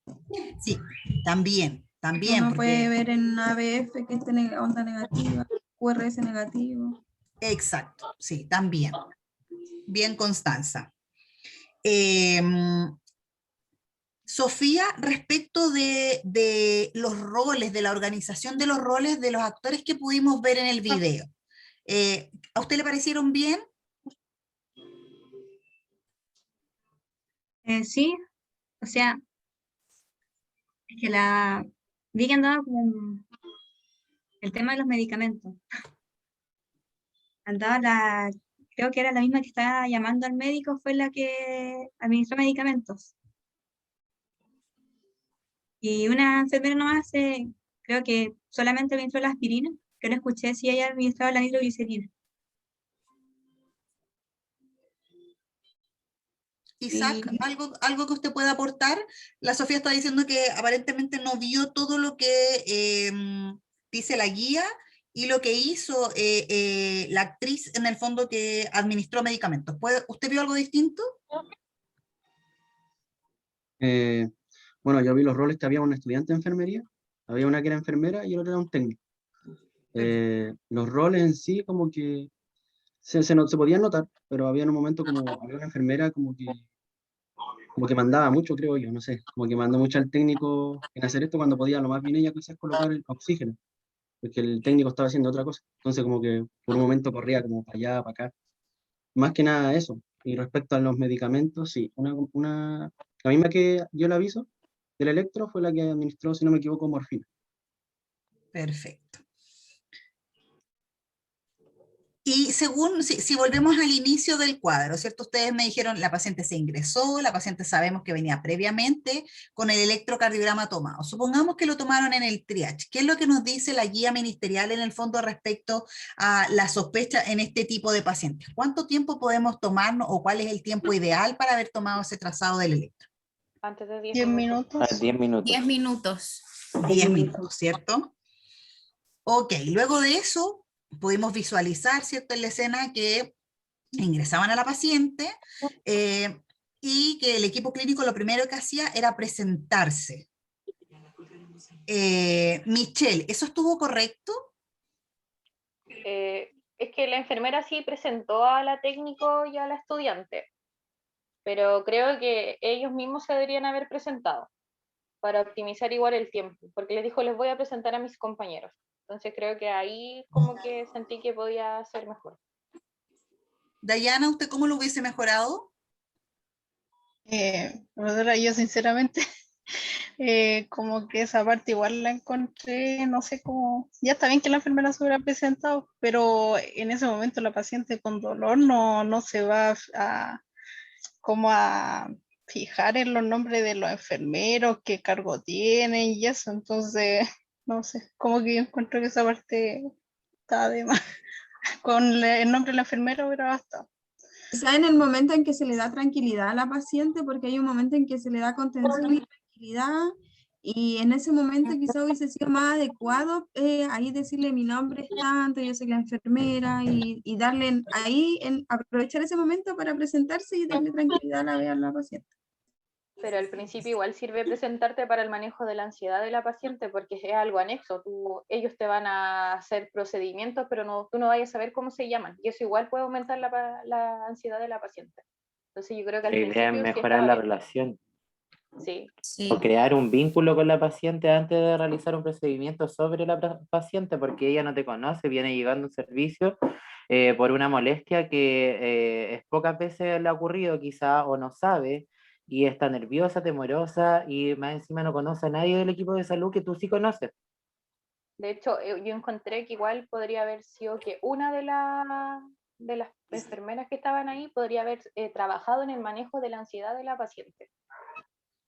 Sí, también. Uno puede ver en ABF que esté onda negativa, QRS negativo. Exacto, sí, también. Bien, Constanza. Sofía, respecto de los roles, de la organización de los roles de los actores que pudimos ver en el video, ¿a usted le parecieron bien? Sí, o sea, es que vi que andaba con el tema de los medicamentos. Creo que era la misma que estaba llamando al médico, fue la que administró medicamentos. Y una enfermera nomás, creo que solamente administró la aspirina, que no escuché si ella administraba la nitroglicerina. Isaac, algo que usted pueda aportar. La Sofía está diciendo que aparentemente no vio todo lo que dice la guía y lo que hizo la actriz en el fondo que administró medicamentos. ¿Usted vio algo distinto? Bueno, yo vi los roles que había un estudiante de enfermería, había una que era enfermera y el otro era un técnico. Los roles en sí como que se podían notar, pero había un momento como había una enfermera como que mandaba mucho, creo yo, no sé, como que mandó mucho al técnico en hacer esto cuando podía lo más bien ella quizás colocar el oxígeno, porque el técnico estaba haciendo otra cosa. Entonces como que por un momento corría como para allá, para acá. Más que nada eso. Y respecto a los medicamentos, sí, la misma que dio el aviso del electro fue la que administró, si no me equivoco, morfina. Perfecto. Y según, si volvemos al inicio del cuadro, ¿cierto? Ustedes me dijeron, la paciente se ingresó, la paciente sabemos que venía previamente con el electrocardiograma tomado. Supongamos que lo tomaron en el triage. ¿Qué es lo que nos dice la guía ministerial en el fondo respecto a la sospecha en este tipo de pacientes? ¿Cuánto tiempo podemos tomarnos o cuál es el tiempo ideal para haber tomado ese trazado del electro? Antes de 10 minutos. 10 minutos. 10 minutos. 10 minutos, ¿cierto? Ok, luego de eso pudimos visualizar, ¿cierto?, en la escena que ingresaban a la paciente y que el equipo clínico lo primero que hacía era presentarse. Michelle, ¿eso estuvo correcto? Es que la enfermera sí presentó a la técnico y a la estudiante, pero creo que ellos mismos se deberían haber presentado para optimizar igual el tiempo, porque les dijo, les voy a presentar a mis compañeros. Entonces creo que ahí como que sentí que podía ser mejor. Dayana, ¿usted cómo lo hubiese mejorado? Profesora, yo sinceramente como que esa parte igual la encontré, no sé cómo, ya está bien que la enfermera se hubiera presentado, pero en ese momento la paciente con dolor no se va como a fijar en los nombres de los enfermeros, qué cargo tienen y eso, entonces, no sé, como que yo encuentro que esa parte está de más. Con el nombre de la enfermera hubiera bastado. Quizá en el momento en que se le da tranquilidad a la paciente, porque hay un momento en que se le da contención y tranquilidad, y en ese momento quizá hubiese sido más adecuado ahí decirle mi nombre es tanto, yo soy la enfermera, y darle ahí, aprovechar ese momento para presentarse y darle tranquilidad a la paciente. Pero al principio igual sirve presentarte para el manejo de la ansiedad de la paciente porque es algo anexo. Ellos te van a hacer procedimientos, pero tú no vayas a saber cómo se llaman. Y eso igual puede aumentar la ansiedad de la paciente. Entonces yo creo que al La idea es principio mejorar la relación. Sí. O crear un vínculo con la paciente antes de realizar un procedimiento sobre la paciente, porque ella no te conoce, viene llegando a un servicio por una molestia que es pocas veces le ha ocurrido quizá o no sabe, y está nerviosa, temorosa, y más encima no conoce a nadie del equipo de salud que tú sí conoces. De hecho, yo encontré que igual podría haber sido que una de las enfermeras que estaban ahí podría haber trabajado en el manejo de la ansiedad de la paciente.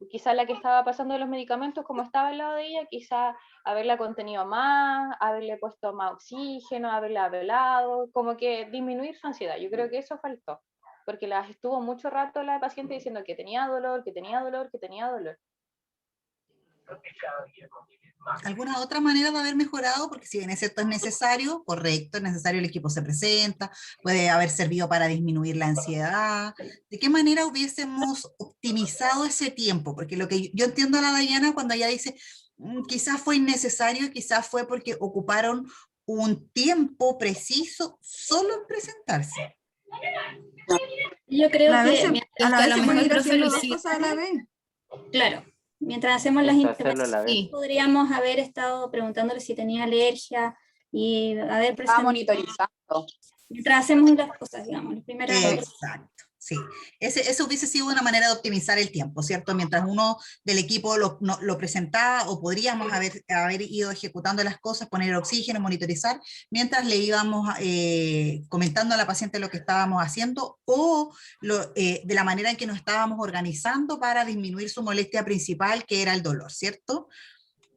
Quizá la que estaba pasando los medicamentos, como estaba al lado de ella, quizá haberla contenido más, haberle puesto más oxígeno, haberla hablado, como que disminuir su ansiedad. Yo creo que eso faltó, porque las estuvo mucho rato la paciente diciendo que tenía dolor, que tenía dolor, que tenía dolor. ¿Alguna otra manera de haber mejorado? Porque si bien es cierto, es necesario, correcto, es necesario, el equipo se presenta, puede haber servido para disminuir la ansiedad. ¿De qué manera hubiésemos optimizado ese tiempo? Porque lo que yo entiendo a la Dayana cuando ella dice, quizás fue innecesario, quizás fue porque ocuparon un tiempo preciso solo en presentarse. Yo creo A que veces, mientras a la que a vez lo se puede mejor ir haciendo dos profe cosas a la vez. Claro, mientras hacemos las Eso, hacerlo a la intervenciones, vez. podríamos haber estado preguntándole si tenía alergia y haber presentado. monitorizando. Mientras hacemos las cosas, digamos, las primeras. Exacto, sí. Eso hubiese sido una manera de optimizar el tiempo, ¿cierto? Mientras uno del equipo lo presentaba, o podríamos haber ido ejecutando las cosas, poner oxígeno, monitorizar, mientras le íbamos comentando a la paciente lo que estábamos haciendo, o de la manera en que nos estábamos organizando para disminuir su molestia principal, que era el dolor, ¿cierto?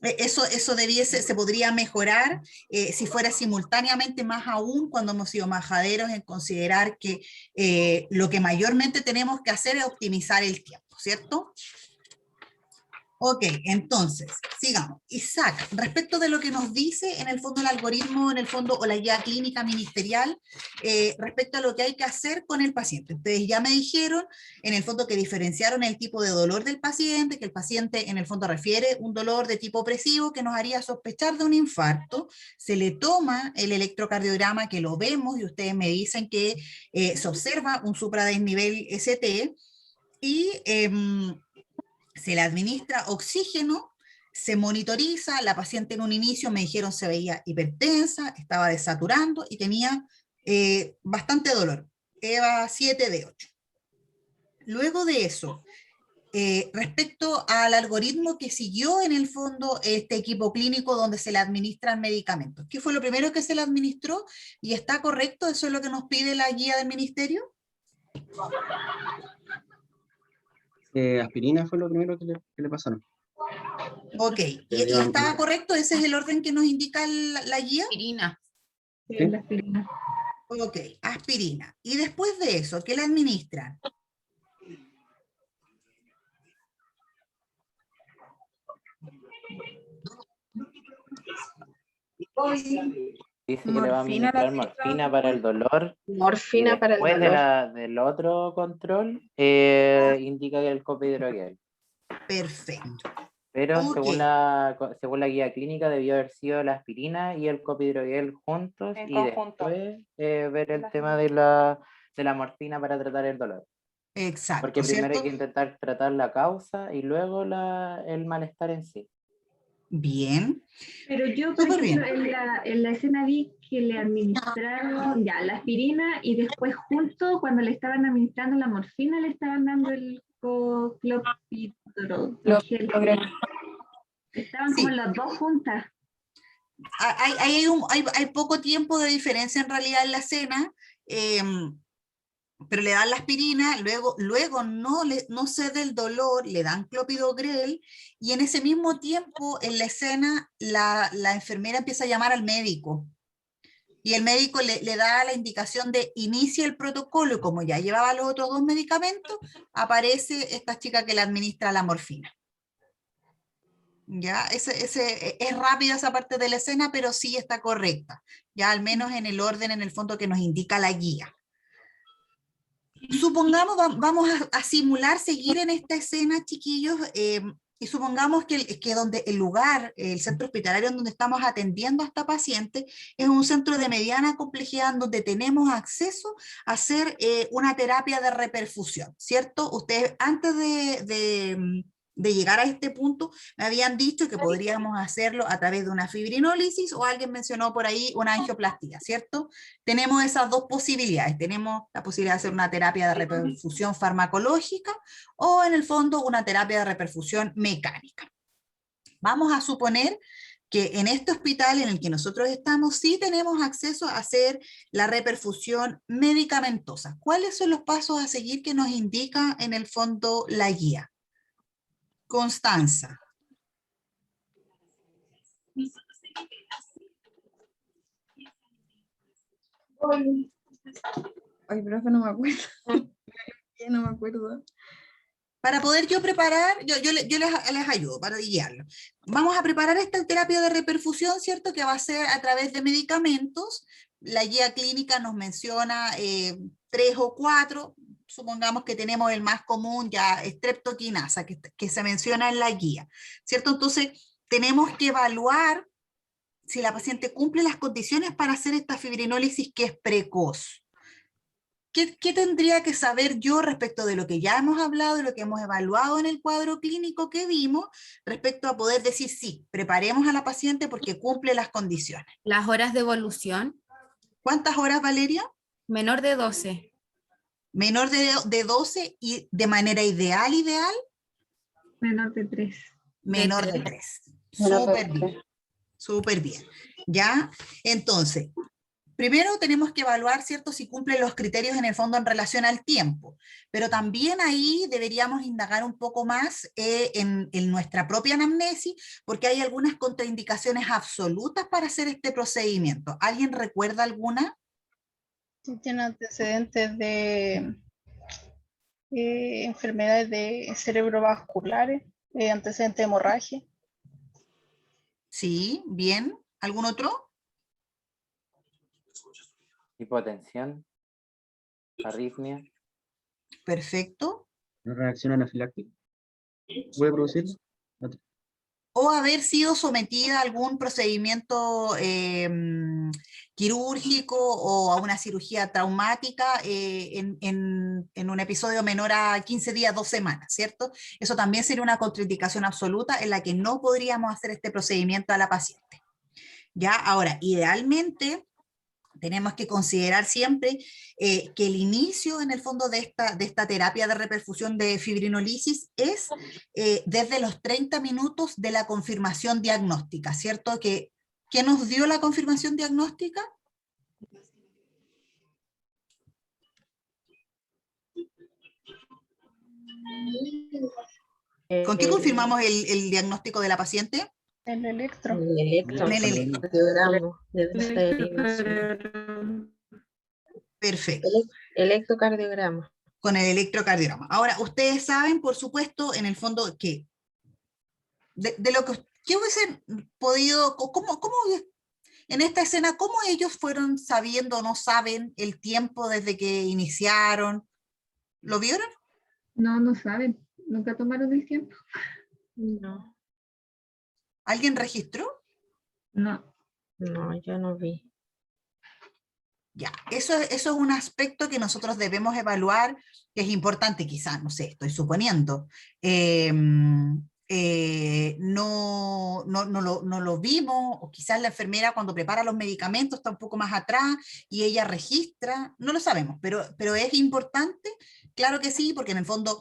Eso se podría mejorar si fuera simultáneamente, más aún cuando hemos sido majaderos en considerar que lo que mayormente tenemos que hacer es optimizar el tiempo, ¿cierto? Ok, entonces, sigamos. Isaac, respecto de lo que nos dice en el fondo el algoritmo, en el fondo, o la guía clínica ministerial, respecto a lo que hay que hacer con el paciente. Ustedes ya me dijeron, en el fondo, que diferenciaron el tipo de dolor del paciente, que el paciente, en el fondo, refiere un dolor de tipo opresivo que nos haría sospechar de un infarto. Se le toma el electrocardiograma, que lo vemos, y ustedes me dicen que se observa un supradesnivel ST, y se le administra oxígeno, se monitoriza, la paciente en un inicio me dijeron se veía hipertensa, estaba desaturando y tenía bastante dolor, EVA 7 de 8. Luego de eso, respecto al algoritmo que siguió en el fondo este equipo clínico donde se le administran medicamentos, ¿qué fue lo primero que se le administró? ¿Y está correcto? ¿Eso es lo que nos pide la guía del ministerio? Aspirina fue lo primero que le pasaron. Ok, ¿y estaba correcto? ¿Ese es el orden que nos indica la guía? Aspirina. Sí. La aspirina. Ok, aspirina. Y después de eso, ¿qué le administran? Dice que le va a administrar morfina para el dolor. Morfina para el Después dolor. del otro control, indica que el copidroguel. Perfecto. Pero Ok. según la guía clínica debió haber sido la aspirina y el copidroguel juntos En y conjunto. después ver el tema de la morfina para tratar el dolor. Exacto, Porque primero ¿cierto? hay que intentar tratar la causa y luego el malestar en sí. Bien. Pero yo, por Súper ejemplo, bien. en la escena vi que le administraron ya la aspirina y después justo cuando le estaban administrando la morfina le estaban dando el clopidogrel. Estaban como Sí. las dos juntas. Hay poco tiempo de diferencia en realidad en la escena, pero le dan la aspirina, luego no cede el dolor, le dan clopidogrel, y en ese mismo tiempo en la escena la enfermera empieza a llamar al médico, y el médico le da la indicación de inicie el protocolo, y como ya llevaba los otros dos medicamentos, aparece esta chica que le administra la morfina. Ya, es rápida esa parte de la escena, pero sí está correcta, ya al menos en el orden, en el fondo, que nos indica la guía. Supongamos, vamos a simular seguir en esta escena, chiquillos, y supongamos que donde el lugar, el centro hospitalario en donde estamos atendiendo a esta paciente, es un centro de mediana complejidad en donde tenemos acceso a hacer una terapia de reperfusión, ¿cierto? Ustedes antes de llegar a este punto me habían dicho que podríamos hacerlo a través de una fibrinólisis, o alguien mencionó por ahí una angioplastía, ¿cierto? Tenemos esas dos posibilidades. Tenemos la posibilidad de hacer una terapia de reperfusión farmacológica o en el fondo una terapia de reperfusión mecánica. Vamos a suponer que en este hospital en el que nosotros estamos sí tenemos acceso a hacer la reperfusión medicamentosa. ¿Cuáles son los pasos a seguir que nos indica en el fondo la guía? Constanza. Ay, profe, no me acuerdo. No me acuerdo. Para poder yo preparar, yo les ayudo para guiarlo. Vamos a preparar esta terapia de reperfusión, ¿cierto? Que va a ser a través de medicamentos. La guía clínica nos menciona 3 o 4. Supongamos que tenemos el más común, ya streptokinasa, que se menciona en la guía, ¿cierto? Entonces, tenemos que evaluar si la paciente cumple las condiciones para hacer esta fibrinólisis que es precoz. ¿Qué tendría que saber yo respecto de lo que ya hemos hablado, de lo que hemos evaluado en el cuadro clínico que vimos, respecto a poder decir sí, preparemos a la paciente porque cumple las condiciones? Las horas de evolución. ¿Cuántas horas, Valeria? Menor de 12. Menor de 12 y de manera ideal. Menor de 3. Menor de 3. Menor de Súper bien. Súper bien. ¿Ya? Entonces, primero tenemos que evaluar, ¿cierto?, si cumplen los criterios en el fondo en relación al tiempo, pero también ahí deberíamos indagar un poco más en nuestra propia anamnesis, porque hay algunas contraindicaciones absolutas para hacer este procedimiento. ¿Alguien recuerda alguna? Si tiene antecedentes de enfermedades de cerebrovasculares, antecedentes de hemorragia. Sí, bien. ¿Algún otro? Hipotensión, arritmia. Perfecto. ¿Una reacción anafiláctica puede producirlo? O haber sido sometida a algún procedimiento quirúrgico o a una cirugía traumática en un episodio menor a 15 días, 2 semanas, ¿cierto? Eso también sería una contraindicación absoluta en la que no podríamos hacer este procedimiento a la paciente. Ya, ahora, idealmente tenemos que considerar siempre que el inicio en el fondo de esta terapia de reperfusión de fibrinolisis es desde los 30 minutos de la confirmación diagnóstica, ¿cierto? ¿Qué nos dio la confirmación diagnóstica? ¿Con qué confirmamos el diagnóstico de la paciente? El electro. El electrocardiograma de desfibrilación. Perfecto. Electrocardiograma. Con el electrocardiograma. Ahora, ustedes saben, por supuesto, en el fondo, que de lo que hubiesen podido, ¿cómo en esta escena, cómo ellos fueron sabiendo o no saben el tiempo desde que iniciaron? ¿Lo vieron? No, no saben. Nunca tomaron el tiempo. No. ¿Alguien registró? No. No, yo no vi. Ya, eso es un aspecto que nosotros debemos evaluar, que es importante quizás, no sé, estoy suponiendo. No lo vimos, o quizás la enfermera cuando prepara los medicamentos está un poco más atrás y ella registra, no lo sabemos, pero es importante, claro que sí, porque en el fondo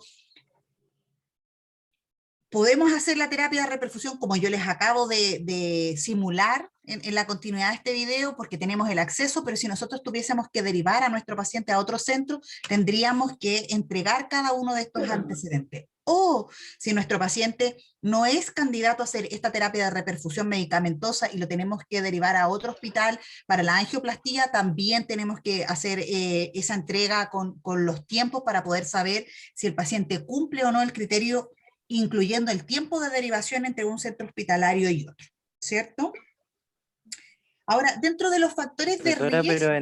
podemos hacer la terapia de reperfusión como yo les acabo de simular en la continuidad de este video, porque tenemos el acceso, pero si nosotros tuviésemos que derivar a nuestro paciente a otro centro, tendríamos que entregar cada uno de estos antecedentes. O si nuestro paciente no es candidato a hacer esta terapia de reperfusión medicamentosa y lo tenemos que derivar a otro hospital para la angioplastía, también tenemos que hacer esa entrega con los tiempos para poder saber si el paciente cumple o no el criterio, incluyendo el tiempo de derivación entre un centro hospitalario y otro, ¿cierto? Ahora, dentro de los factores de Profesora, riesgo... pero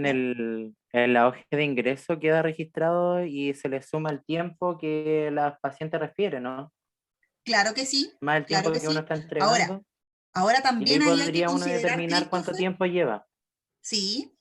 en la hoja de ingreso queda registrado y se le suma el tiempo que la paciente refiere, ¿no? Claro que sí. Más el tiempo Claro que que uno sí. está entregando. Ahora también y ahí ahí hay que podría uno considerar, determinar cuánto tiempo lleva. Sí,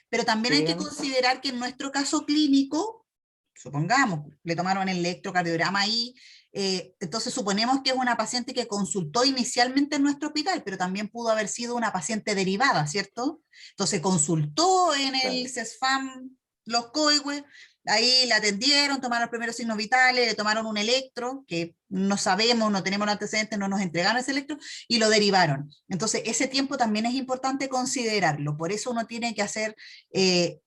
pero también hay que considerar que en nuestro caso clínico, supongamos, le tomaron el electrocardiograma ahí, entonces suponemos que es una paciente que consultó inicialmente en nuestro hospital, pero también pudo haber sido una paciente derivada, ¿cierto? Entonces consultó en el CESFAM los COIHUE, ahí la atendieron, tomaron los primeros signos vitales, le tomaron un electro, que no sabemos, no tenemos los antecedentes, no nos entregaron ese electro, y lo derivaron. Entonces ese tiempo también es importante considerarlo, por eso uno tiene que hacer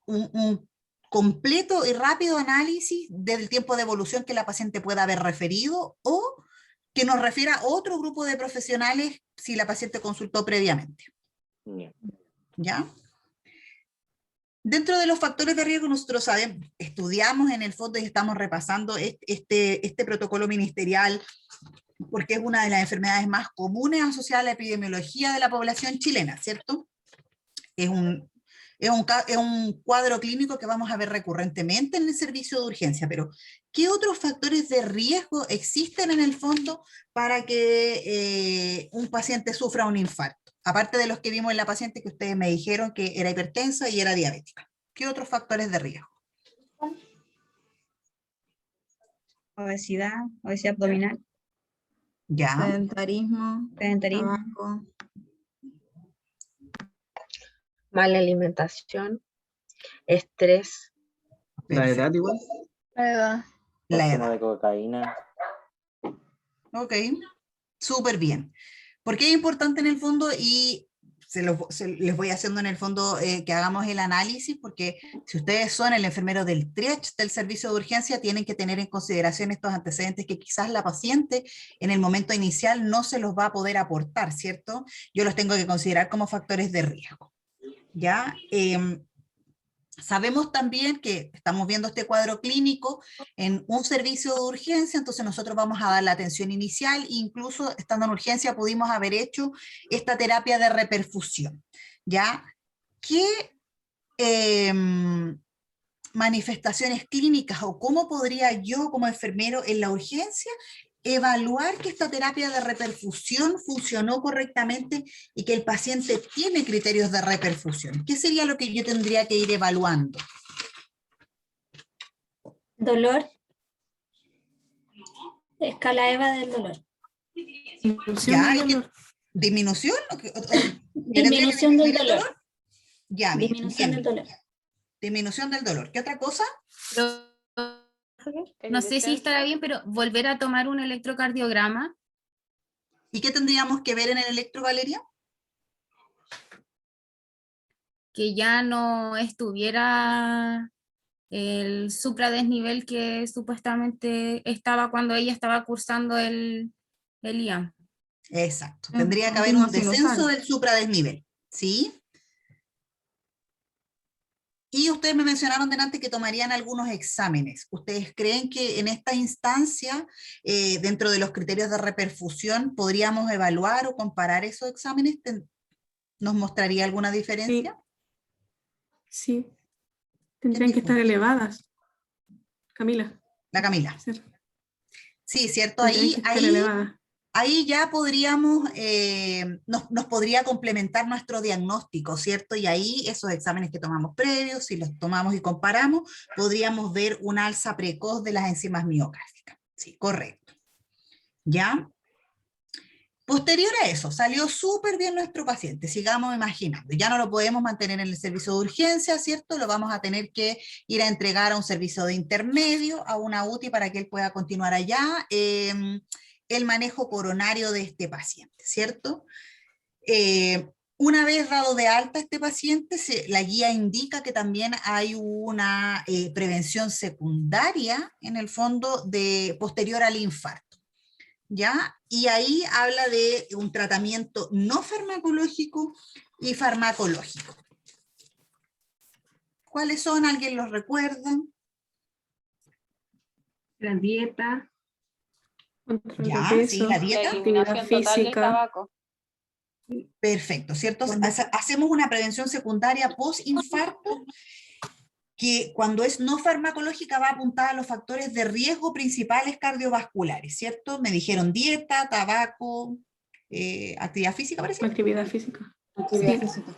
un completo y rápido análisis del tiempo de evolución que la paciente pueda haber referido o que nos refiera a otro grupo de profesionales si la paciente consultó previamente. ¿Ya? Dentro de los factores de riesgo nosotros sabemos, estudiamos en el fondo y estamos repasando este protocolo ministerial porque es una de las enfermedades más comunes asociadas a la epidemiología de la población chilena, ¿cierto? Es un cuadro clínico que vamos a ver recurrentemente en el servicio de urgencia, pero ¿qué otros factores de riesgo existen en el fondo para que un paciente sufra un infarto? Aparte de los que vimos en la paciente que ustedes me dijeron que era hipertensa y era diabética. ¿Qué otros factores de riesgo? Obesidad abdominal. Ya. Sedentarismo. Sedentarismo. Mala alimentación, estrés. ¿La edad igual? La edad. Consumo de cocaína. Ok, súper bien. ¿Por qué es importante en el fondo? Y les voy haciendo en el fondo que hagamos el análisis, porque si ustedes son el enfermero del TRIACH, del servicio de urgencia, tienen que tener en consideración estos antecedentes que quizás la paciente en el momento inicial no se los va a poder aportar, ¿cierto? Yo los tengo que considerar como factores de riesgo, ¿ya? Sabemos también que estamos viendo este cuadro clínico en un servicio de urgencia, entonces nosotros vamos a dar la atención inicial, incluso estando en urgencia pudimos haber hecho esta terapia de reperfusión, ¿ya? ¿Qué manifestaciones clínicas o cómo podría yo como enfermero en la urgencia evaluar que esta terapia de reperfusión funcionó correctamente y que el paciente tiene criterios de reperfusión? ¿Qué sería lo que yo tendría que ir evaluando? Dolor. Escala EVA del dolor. Ya, ¿disminución? Disminución del dolor. Ya, Disminución del dolor. Disminución del dolor. ¿Qué otra cosa? No sé si estará bien, pero volver a tomar un electrocardiograma. ¿Y qué tendríamos que ver en el electro, Valeria? Que ya no estuviera el supradesnivel que supuestamente estaba cuando ella estaba cursando el IAM. Exacto. Tendría que haber un descenso del supradesnivel, ¿sí? Y ustedes me mencionaron delante que tomarían algunos exámenes. ¿Ustedes creen que en esta instancia, dentro de los criterios de reperfusión, podríamos evaluar o comparar esos exámenes? ¿Nos mostraría alguna diferencia? Sí. Tendrían que estar elevadas. Camila. La Camila. Sí, ¿cierto? Tendrían que estar elevadas. Ahí ya podríamos, nos podría complementar nuestro diagnóstico, ¿cierto? Y ahí esos exámenes que tomamos previos, si los tomamos y comparamos, podríamos ver un alza precoz de las enzimas miocárdicas. Sí, correcto. ¿Ya? Posterior a eso, salió súper bien nuestro paciente, sigamos imaginando. Ya no lo podemos mantener en el servicio de urgencia, ¿cierto? Lo vamos a tener que ir a entregar a un servicio de intermedio, a una UTI para que él pueda continuar allá. El manejo coronario de este paciente, ¿cierto? Una vez dado de alta este paciente, la guía indica que también hay una prevención secundaria, en el fondo, posterior al infarto, ¿ya? Y ahí habla de un tratamiento no farmacológico y farmacológico. ¿Cuáles son? ¿Alguien los recuerda? La dieta. Ya, sí, la dieta. Eliminación total del tabaco. Perfecto, ¿cierto? Hacemos una prevención secundaria post-infarto que cuando es no farmacológica va apuntada a los factores de riesgo principales cardiovasculares, ¿cierto? Me dijeron dieta, tabaco, actividad física, parece. Actividad física. Actividad física.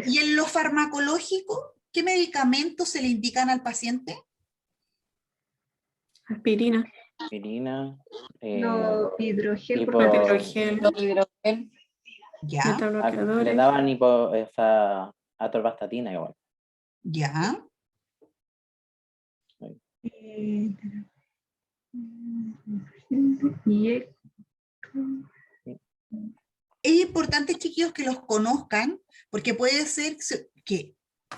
Y en lo farmacológico, ¿qué medicamentos se le indican al paciente? Aspirina. Aspirina. Hidrogel. Hidrogel. Ya. Le daban atorvastatina igual. Ya. Es importante, chiquillos, que los conozcan, porque puede ser que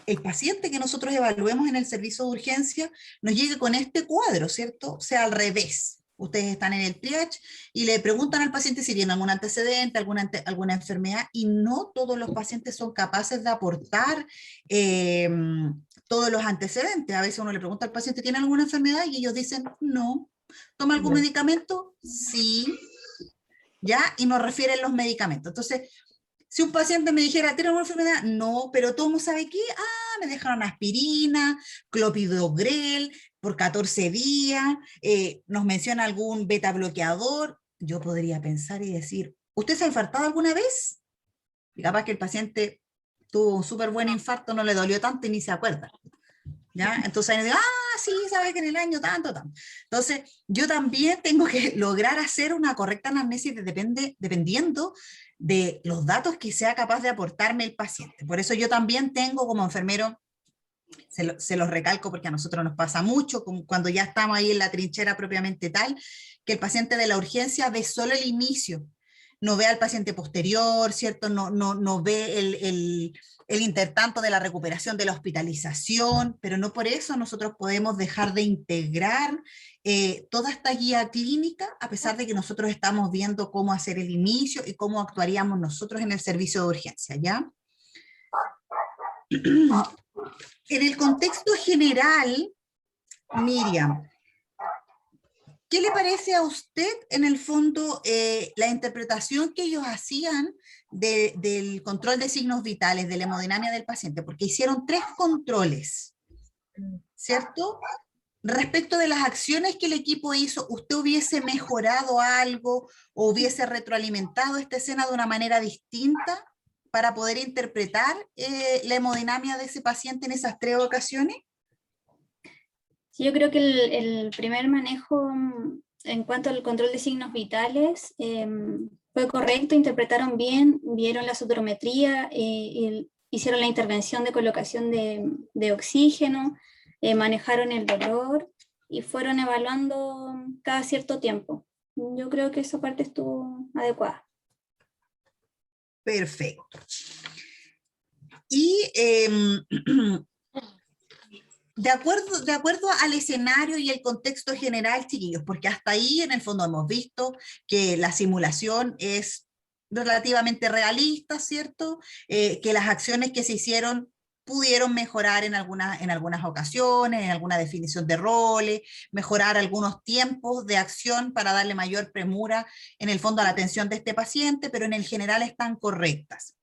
el paciente que nosotros evaluemos en el servicio de urgencia nos llegue con este cuadro, ¿cierto? O sea, al revés. Ustedes están en el triage y le preguntan al paciente si tiene algún antecedente, alguna enfermedad, y no todos los pacientes son capaces de aportar todos los antecedentes. A veces uno le pregunta al paciente, ¿tiene alguna enfermedad? Y ellos dicen, no. ¿Toma algún medicamento? Sí. ¿Ya? Y nos refieren los medicamentos. Entonces, si un paciente me dijera, ¿tiene alguna enfermedad? No, pero tomo, ¿sabe qué? Ah, me dejaron aspirina, clopidogrel, por 14 días, nos menciona algún beta bloqueador. Yo podría pensar y decir, ¿usted se ha infartado alguna vez? Y capaz que el paciente tuvo un súper buen infarto, no le dolió tanto y ni se acuerda. ¿Ya? Entonces ahí digo, sí, sabe que en el año tanto. Entonces, yo también tengo que lograr hacer una correcta anamnesis dependiendo de los datos que sea capaz de aportarme el paciente. Por eso yo también tengo como enfermero, se los recalco porque a nosotros nos pasa mucho, cuando ya estamos ahí en la trinchera propiamente tal, que el paciente de la urgencia ve solo el inicio, no ve al paciente posterior, ¿cierto? No ve el intertanto de la recuperación de la hospitalización, pero no por eso nosotros podemos dejar de integrar toda esta guía clínica, a pesar de que nosotros estamos viendo cómo hacer el inicio y cómo actuaríamos nosotros en el servicio de urgencia, ¿ya? En el contexto general, Miriam, ¿qué le parece a usted, en el fondo, la interpretación que ellos hacían del control de signos vitales, de la hemodinamia del paciente? Porque hicieron 3 controles, ¿cierto? Respecto de las acciones que el equipo hizo, ¿usted hubiese mejorado algo o hubiese retroalimentado esta escena de una manera distinta para poder interpretar la hemodinamia de ese paciente en esas 3 ocasiones? Sí, yo creo que el primer manejo en cuanto al control de signos vitales fue correcto, interpretaron bien, vieron la sotometría, hicieron la intervención de colocación de oxígeno, manejaron el dolor y fueron evaluando cada cierto tiempo. Yo creo que esa parte estuvo adecuada. Perfecto. Y de acuerdo al escenario y el contexto general, chiquillos, porque hasta ahí en el fondo hemos visto que la simulación es relativamente realista, ¿cierto? Que las acciones que se hicieron pudieron mejorar en algunas ocasiones, en alguna definición de roles, mejorar algunos tiempos de acción para darle mayor premura en el fondo a la atención de este paciente, pero en el general están correctas.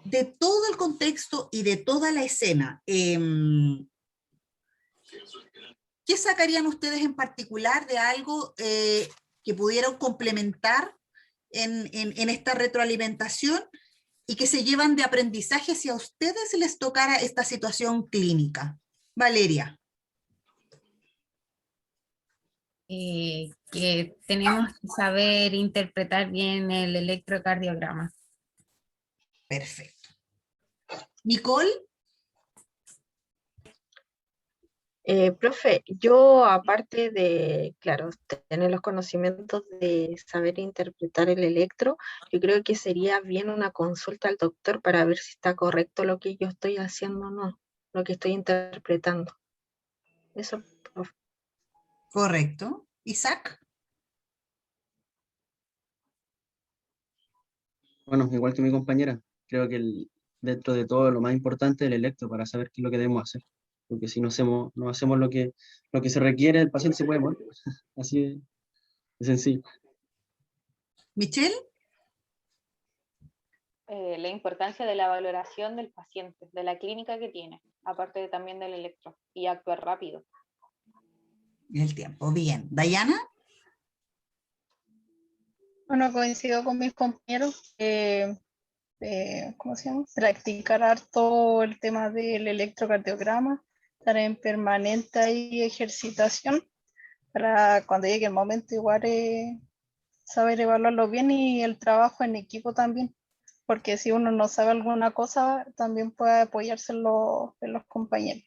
De todo el contexto y de toda la escena, ¿qué sacarían ustedes en particular de algo que pudieron complementar en esta retroalimentación y que se llevan de aprendizaje si a ustedes les tocara esta situación clínica? Valeria. Que tenemos que saber interpretar bien el electrocardiograma. Perfecto. Nicole. Profe, yo aparte de, claro, tener los conocimientos de saber interpretar el electro, yo creo que sería bien una consulta al doctor para ver si está correcto lo que yo estoy haciendo o no, lo que estoy interpretando. Eso, profe. Correcto. Isaac. Bueno, igual que mi compañera, creo que dentro de todo lo más importante es el electro para saber qué es lo que debemos hacer. Porque si no hacemos lo que se requiere, el paciente se puede morir. Así de sencillo. Michelle. La importancia de la valoración del paciente, de la clínica que tiene, aparte también del electro, y actuar rápido. El tiempo, bien. ¿Dayana? Bueno, coincido con mis compañeros. ¿Cómo se llama? Practicar harto el tema del electrocardiograma, estar en permanente ahí ejercitación para cuando llegue el momento igual saber evaluarlo bien, y el trabajo en equipo también, porque si uno no sabe alguna cosa también puede apoyarse en los compañeros.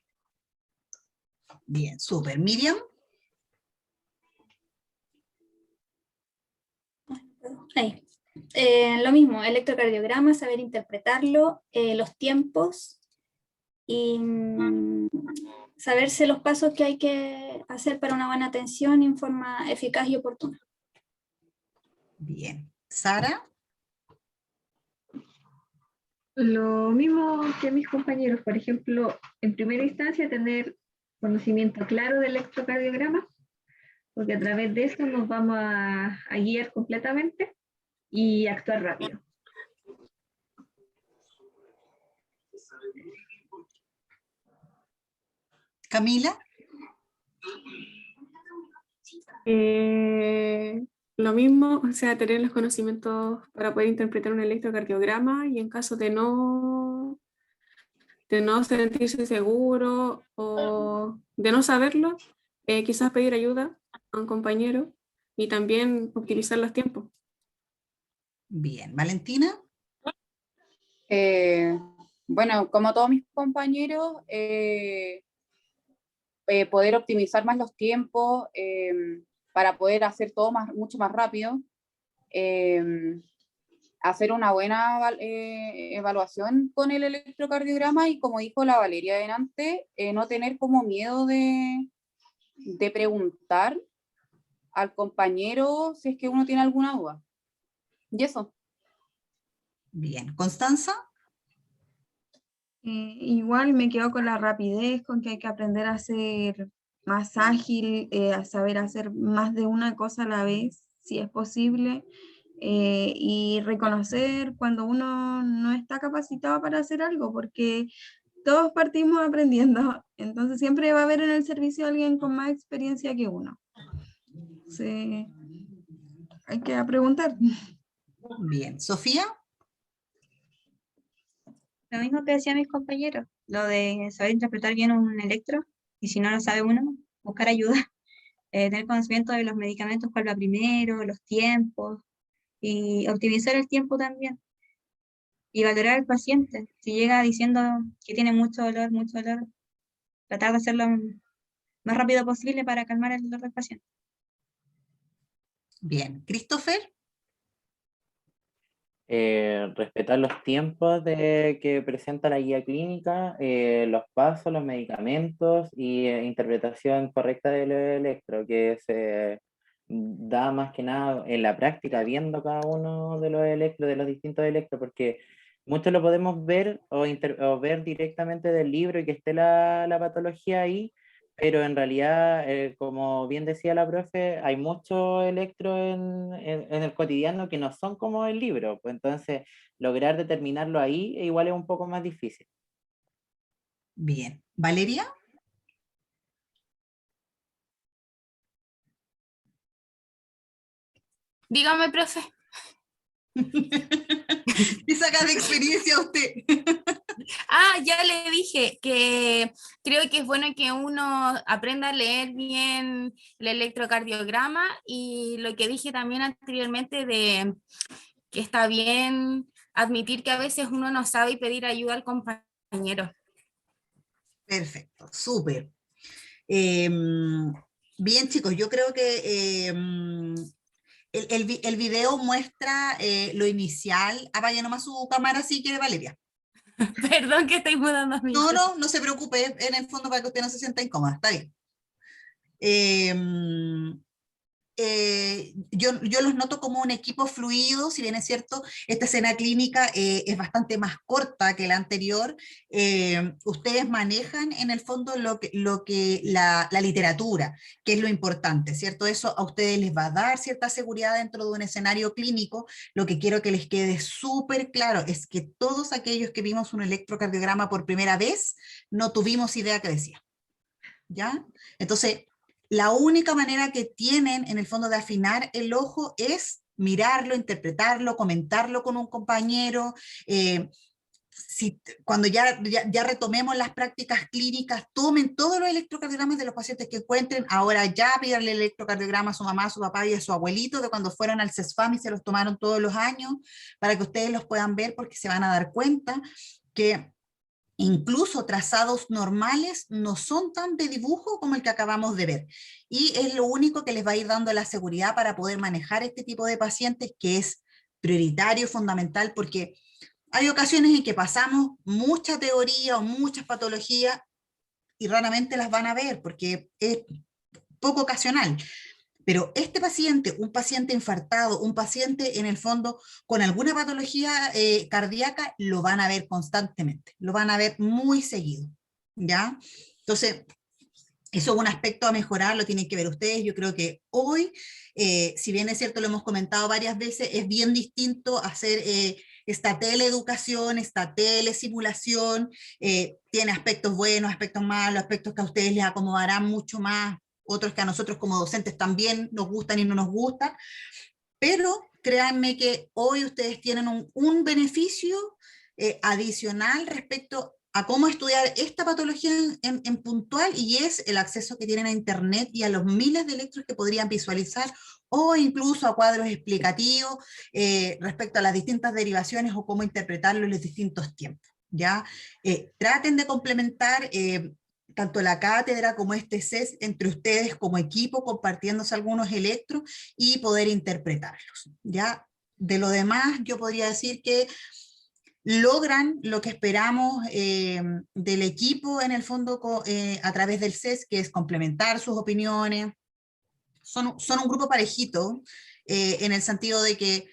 Bien, súper. Miriam. Ahí. Lo mismo, electrocardiograma, saber interpretarlo, los tiempos y saberse los pasos que hay que hacer para una buena atención en forma eficaz y oportuna. Bien. ¿Sara? Lo mismo que mis compañeros, por ejemplo, en primera instancia tener conocimiento claro del electrocardiograma, porque a través de eso nos vamos a guiar completamente y actuar rápido. Camila. Lo mismo, o sea, tener los conocimientos para poder interpretar un electrocardiograma, y en caso de no sentirse seguro o de no saberlo, quizás pedir ayuda a un compañero y también optimizar los tiempos. Bien. ¿Valentina? Bueno, como todos mis compañeros, poder optimizar más los tiempos para poder hacer todo mucho más rápido. hacer una buena evaluación con el electrocardiograma y, como dijo la Valeria delante, no tener como miedo de preguntar al compañero si es que uno tiene alguna duda. Y eso. Bien. ¿Constanza? Igual me quedo con la rapidez, con que hay que aprender a ser más ágil, a saber hacer más de una cosa a la vez, si es posible, y reconocer cuando uno no está capacitado para hacer algo, porque todos partimos aprendiendo, entonces siempre va a haber en el servicio alguien con más experiencia que uno. Sí, hay que preguntar. Bien. ¿Sofía? Lo mismo que decían mis compañeros, lo de saber interpretar bien un electro, y si no lo sabe uno, buscar ayuda, tener conocimiento de los medicamentos, cuál va primero, los tiempos, y optimizar el tiempo también, y valorar al paciente. Si llega diciendo que tiene mucho dolor, tratar de hacerlo más rápido posible para calmar el dolor del paciente. Bien. ¿Christopher? Respetar los tiempos que presenta la guía clínica, los pasos, los medicamentos y interpretación correcta del electro, que se da más que nada en la práctica, viendo cada uno de los electros, de los distintos electros, porque muchos lo podemos ver o ver directamente del libro y que esté la patología ahí, pero en realidad, como bien decía la profe, hay muchos electros en el cotidiano que no son como el libro, pues entonces lograr determinarlo ahí igual es un poco más difícil. Bien. ¿Valeria? Dígame, profe. ¿Qué saca de experiencia usted? Ya le dije que creo que es bueno que uno aprenda a leer bien el electrocardiograma, y lo que dije también anteriormente de que está bien admitir que a veces uno no sabe y pedir ayuda al compañero. Perfecto, súper. Bien, chicos, yo creo que el video muestra lo inicial. Vaya nomás su cámara si quiere, Valeria. Perdón que estoy mudando mi... No se preocupe, en el fondo para que usted no se sienta incómoda, está bien. Yo los noto como un equipo fluido, si bien es cierto, esta escena clínica es bastante más corta que la anterior. Ustedes manejan en el fondo la literatura, que es lo importante, ¿cierto? Eso a ustedes les va a dar cierta seguridad dentro de un escenario clínico. Lo que quiero que les quede súper claro es que todos aquellos que vimos un electrocardiograma por primera vez, no tuvimos idea qué decía, ¿ya? Entonces, la única manera que tienen en el fondo de afinar el ojo es mirarlo, interpretarlo, comentarlo con un compañero. Cuando ya retomemos las prácticas clínicas, tomen todos los electrocardiogramas de los pacientes que encuentren. Ahora ya pídanle el electrocardiograma a su mamá, a su papá y a su abuelito de cuando fueron al CESFAM y se los tomaron todos los años, para que ustedes los puedan ver, porque se van a dar cuenta que incluso trazados normales no son tan de dibujo como el que acabamos de ver. Y es lo único que les va a ir dando la seguridad para poder manejar este tipo de pacientes, que es prioritario, fundamental, porque hay ocasiones en que pasamos mucha teoría o muchas patologías y raramente las van a ver, porque es poco ocasional. Pero este paciente, un paciente infartado, un paciente en el fondo con alguna patología cardíaca, lo van a ver constantemente, lo van a ver muy seguido, ¿ya? Entonces, eso es un aspecto a mejorar, lo tienen que ver ustedes. Yo creo que hoy, si bien es cierto, lo hemos comentado varias veces, es bien distinto hacer esta teleeducación, esta telesimulación, tiene aspectos buenos, aspectos malos, aspectos que a ustedes les acomodarán mucho más, otros que a nosotros como docentes también nos gustan y no nos gustan, pero créanme que hoy ustedes tienen un beneficio adicional respecto a cómo estudiar esta patología en puntual, y es el acceso que tienen a internet y a los miles de electros que podrían visualizar, o incluso a cuadros explicativos respecto a las distintas derivaciones o cómo interpretarlo en los distintos tiempos, ¿ya? Traten de complementar tanto la cátedra como este CES entre ustedes como equipo, compartiéndose algunos electros y poder interpretarlos, ¿ya? de lo demás, yo podría decir que logran lo que esperamos del equipo en el fondo a través del CES, que es complementar sus opiniones. Son un grupo parejito, en el sentido de que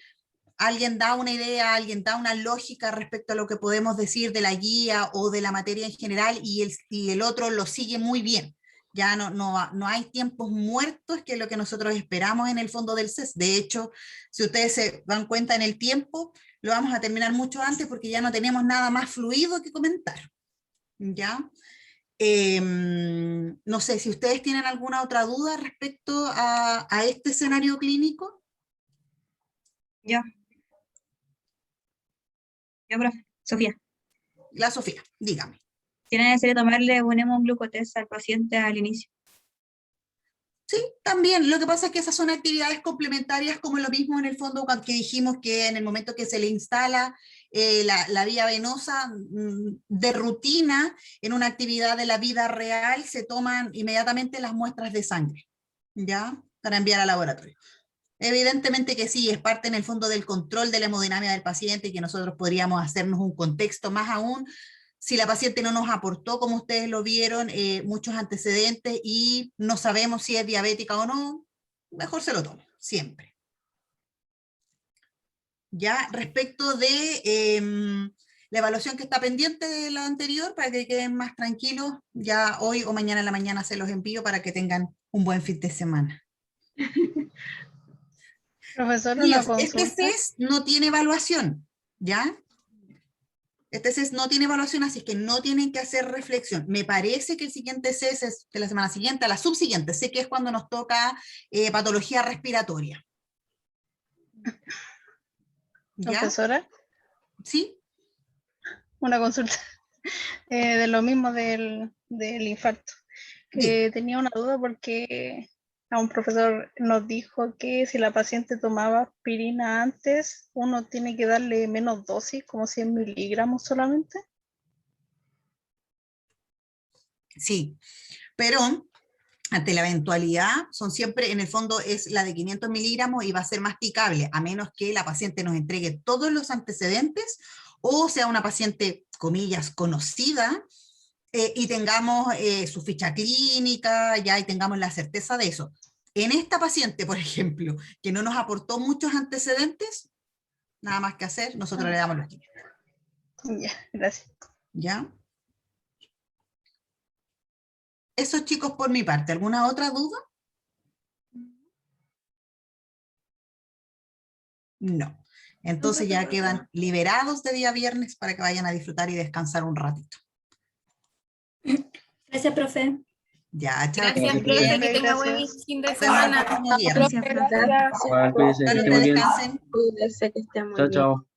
alguien da una idea, alguien da una lógica respecto a lo que podemos decir de la guía o de la materia en general, y el otro lo sigue muy bien. Ya no hay tiempos muertos, que es lo que nosotros esperamos en el fondo del CES. De hecho, si ustedes se dan cuenta en el tiempo, lo vamos a terminar mucho antes porque ya no tenemos nada más fluido que comentar. ¿Ya? No sé si ustedes tienen alguna otra duda respecto a este escenario clínico. Yo, profe, Sofía. La Sofía, dígame. ¿Tiene necesario tomarle un hemoglucotest al paciente al inicio? Sí, también. Lo que pasa es que esas son actividades complementarias, como lo mismo en el fondo que dijimos, que en el momento que se le instala la vía venosa de rutina, en una actividad de la vida real, se toman inmediatamente las muestras de sangre, ¿ya? Para enviar al laboratorio. Evidentemente que sí, es parte en el fondo del control de la hemodinámica del paciente, y que nosotros podríamos hacernos un contexto más aún si la paciente no nos aportó, como ustedes lo vieron, muchos antecedentes y no sabemos si es diabética o no, mejor se lo toma, siempre. Ya, respecto de la evaluación que está pendiente de la anterior, para que queden más tranquilos, ya hoy o mañana en la mañana se los envío para que tengan un buen fin de semana. Profesor, Niños, una consulta. este CES no tiene evaluación, ¿ya? Este CES no tiene evaluación, así que no tienen que hacer reflexión. Me parece que el siguiente CES es de la semana siguiente, a la subsiguiente, sé que es cuando nos toca patología respiratoria. ¿Ya? Profesora. ¿Sí? Una consulta. De lo mismo del infarto. Tenía una duda porque a un profesor nos dijo que si la paciente tomaba aspirina antes, uno tiene que darle menos dosis, como 100 miligramos solamente. Sí, pero ante la eventualidad, son siempre, en el fondo es la de 500 miligramos y va a ser masticable, a menos que la paciente nos entregue todos los antecedentes, o sea una paciente, comillas, conocida, y tengamos su ficha clínica, ya, y tengamos la certeza de eso. En esta paciente, por ejemplo, que no nos aportó muchos antecedentes, nada más que hacer, nosotros le damos los 500. Ya, gracias. ¿Ya? Eso, chicos, por mi parte. ¿Alguna otra duda? No. Entonces ya quedan liberados de día viernes para que vayan a disfrutar y descansar un ratito. Gracias, profe. Ya, chao. Gracias, profe, que tenga buen fin de semana. Gracias, profe. Cuídense, que estén muy bien. Cuídense, que estén muy Chao, bien. chao.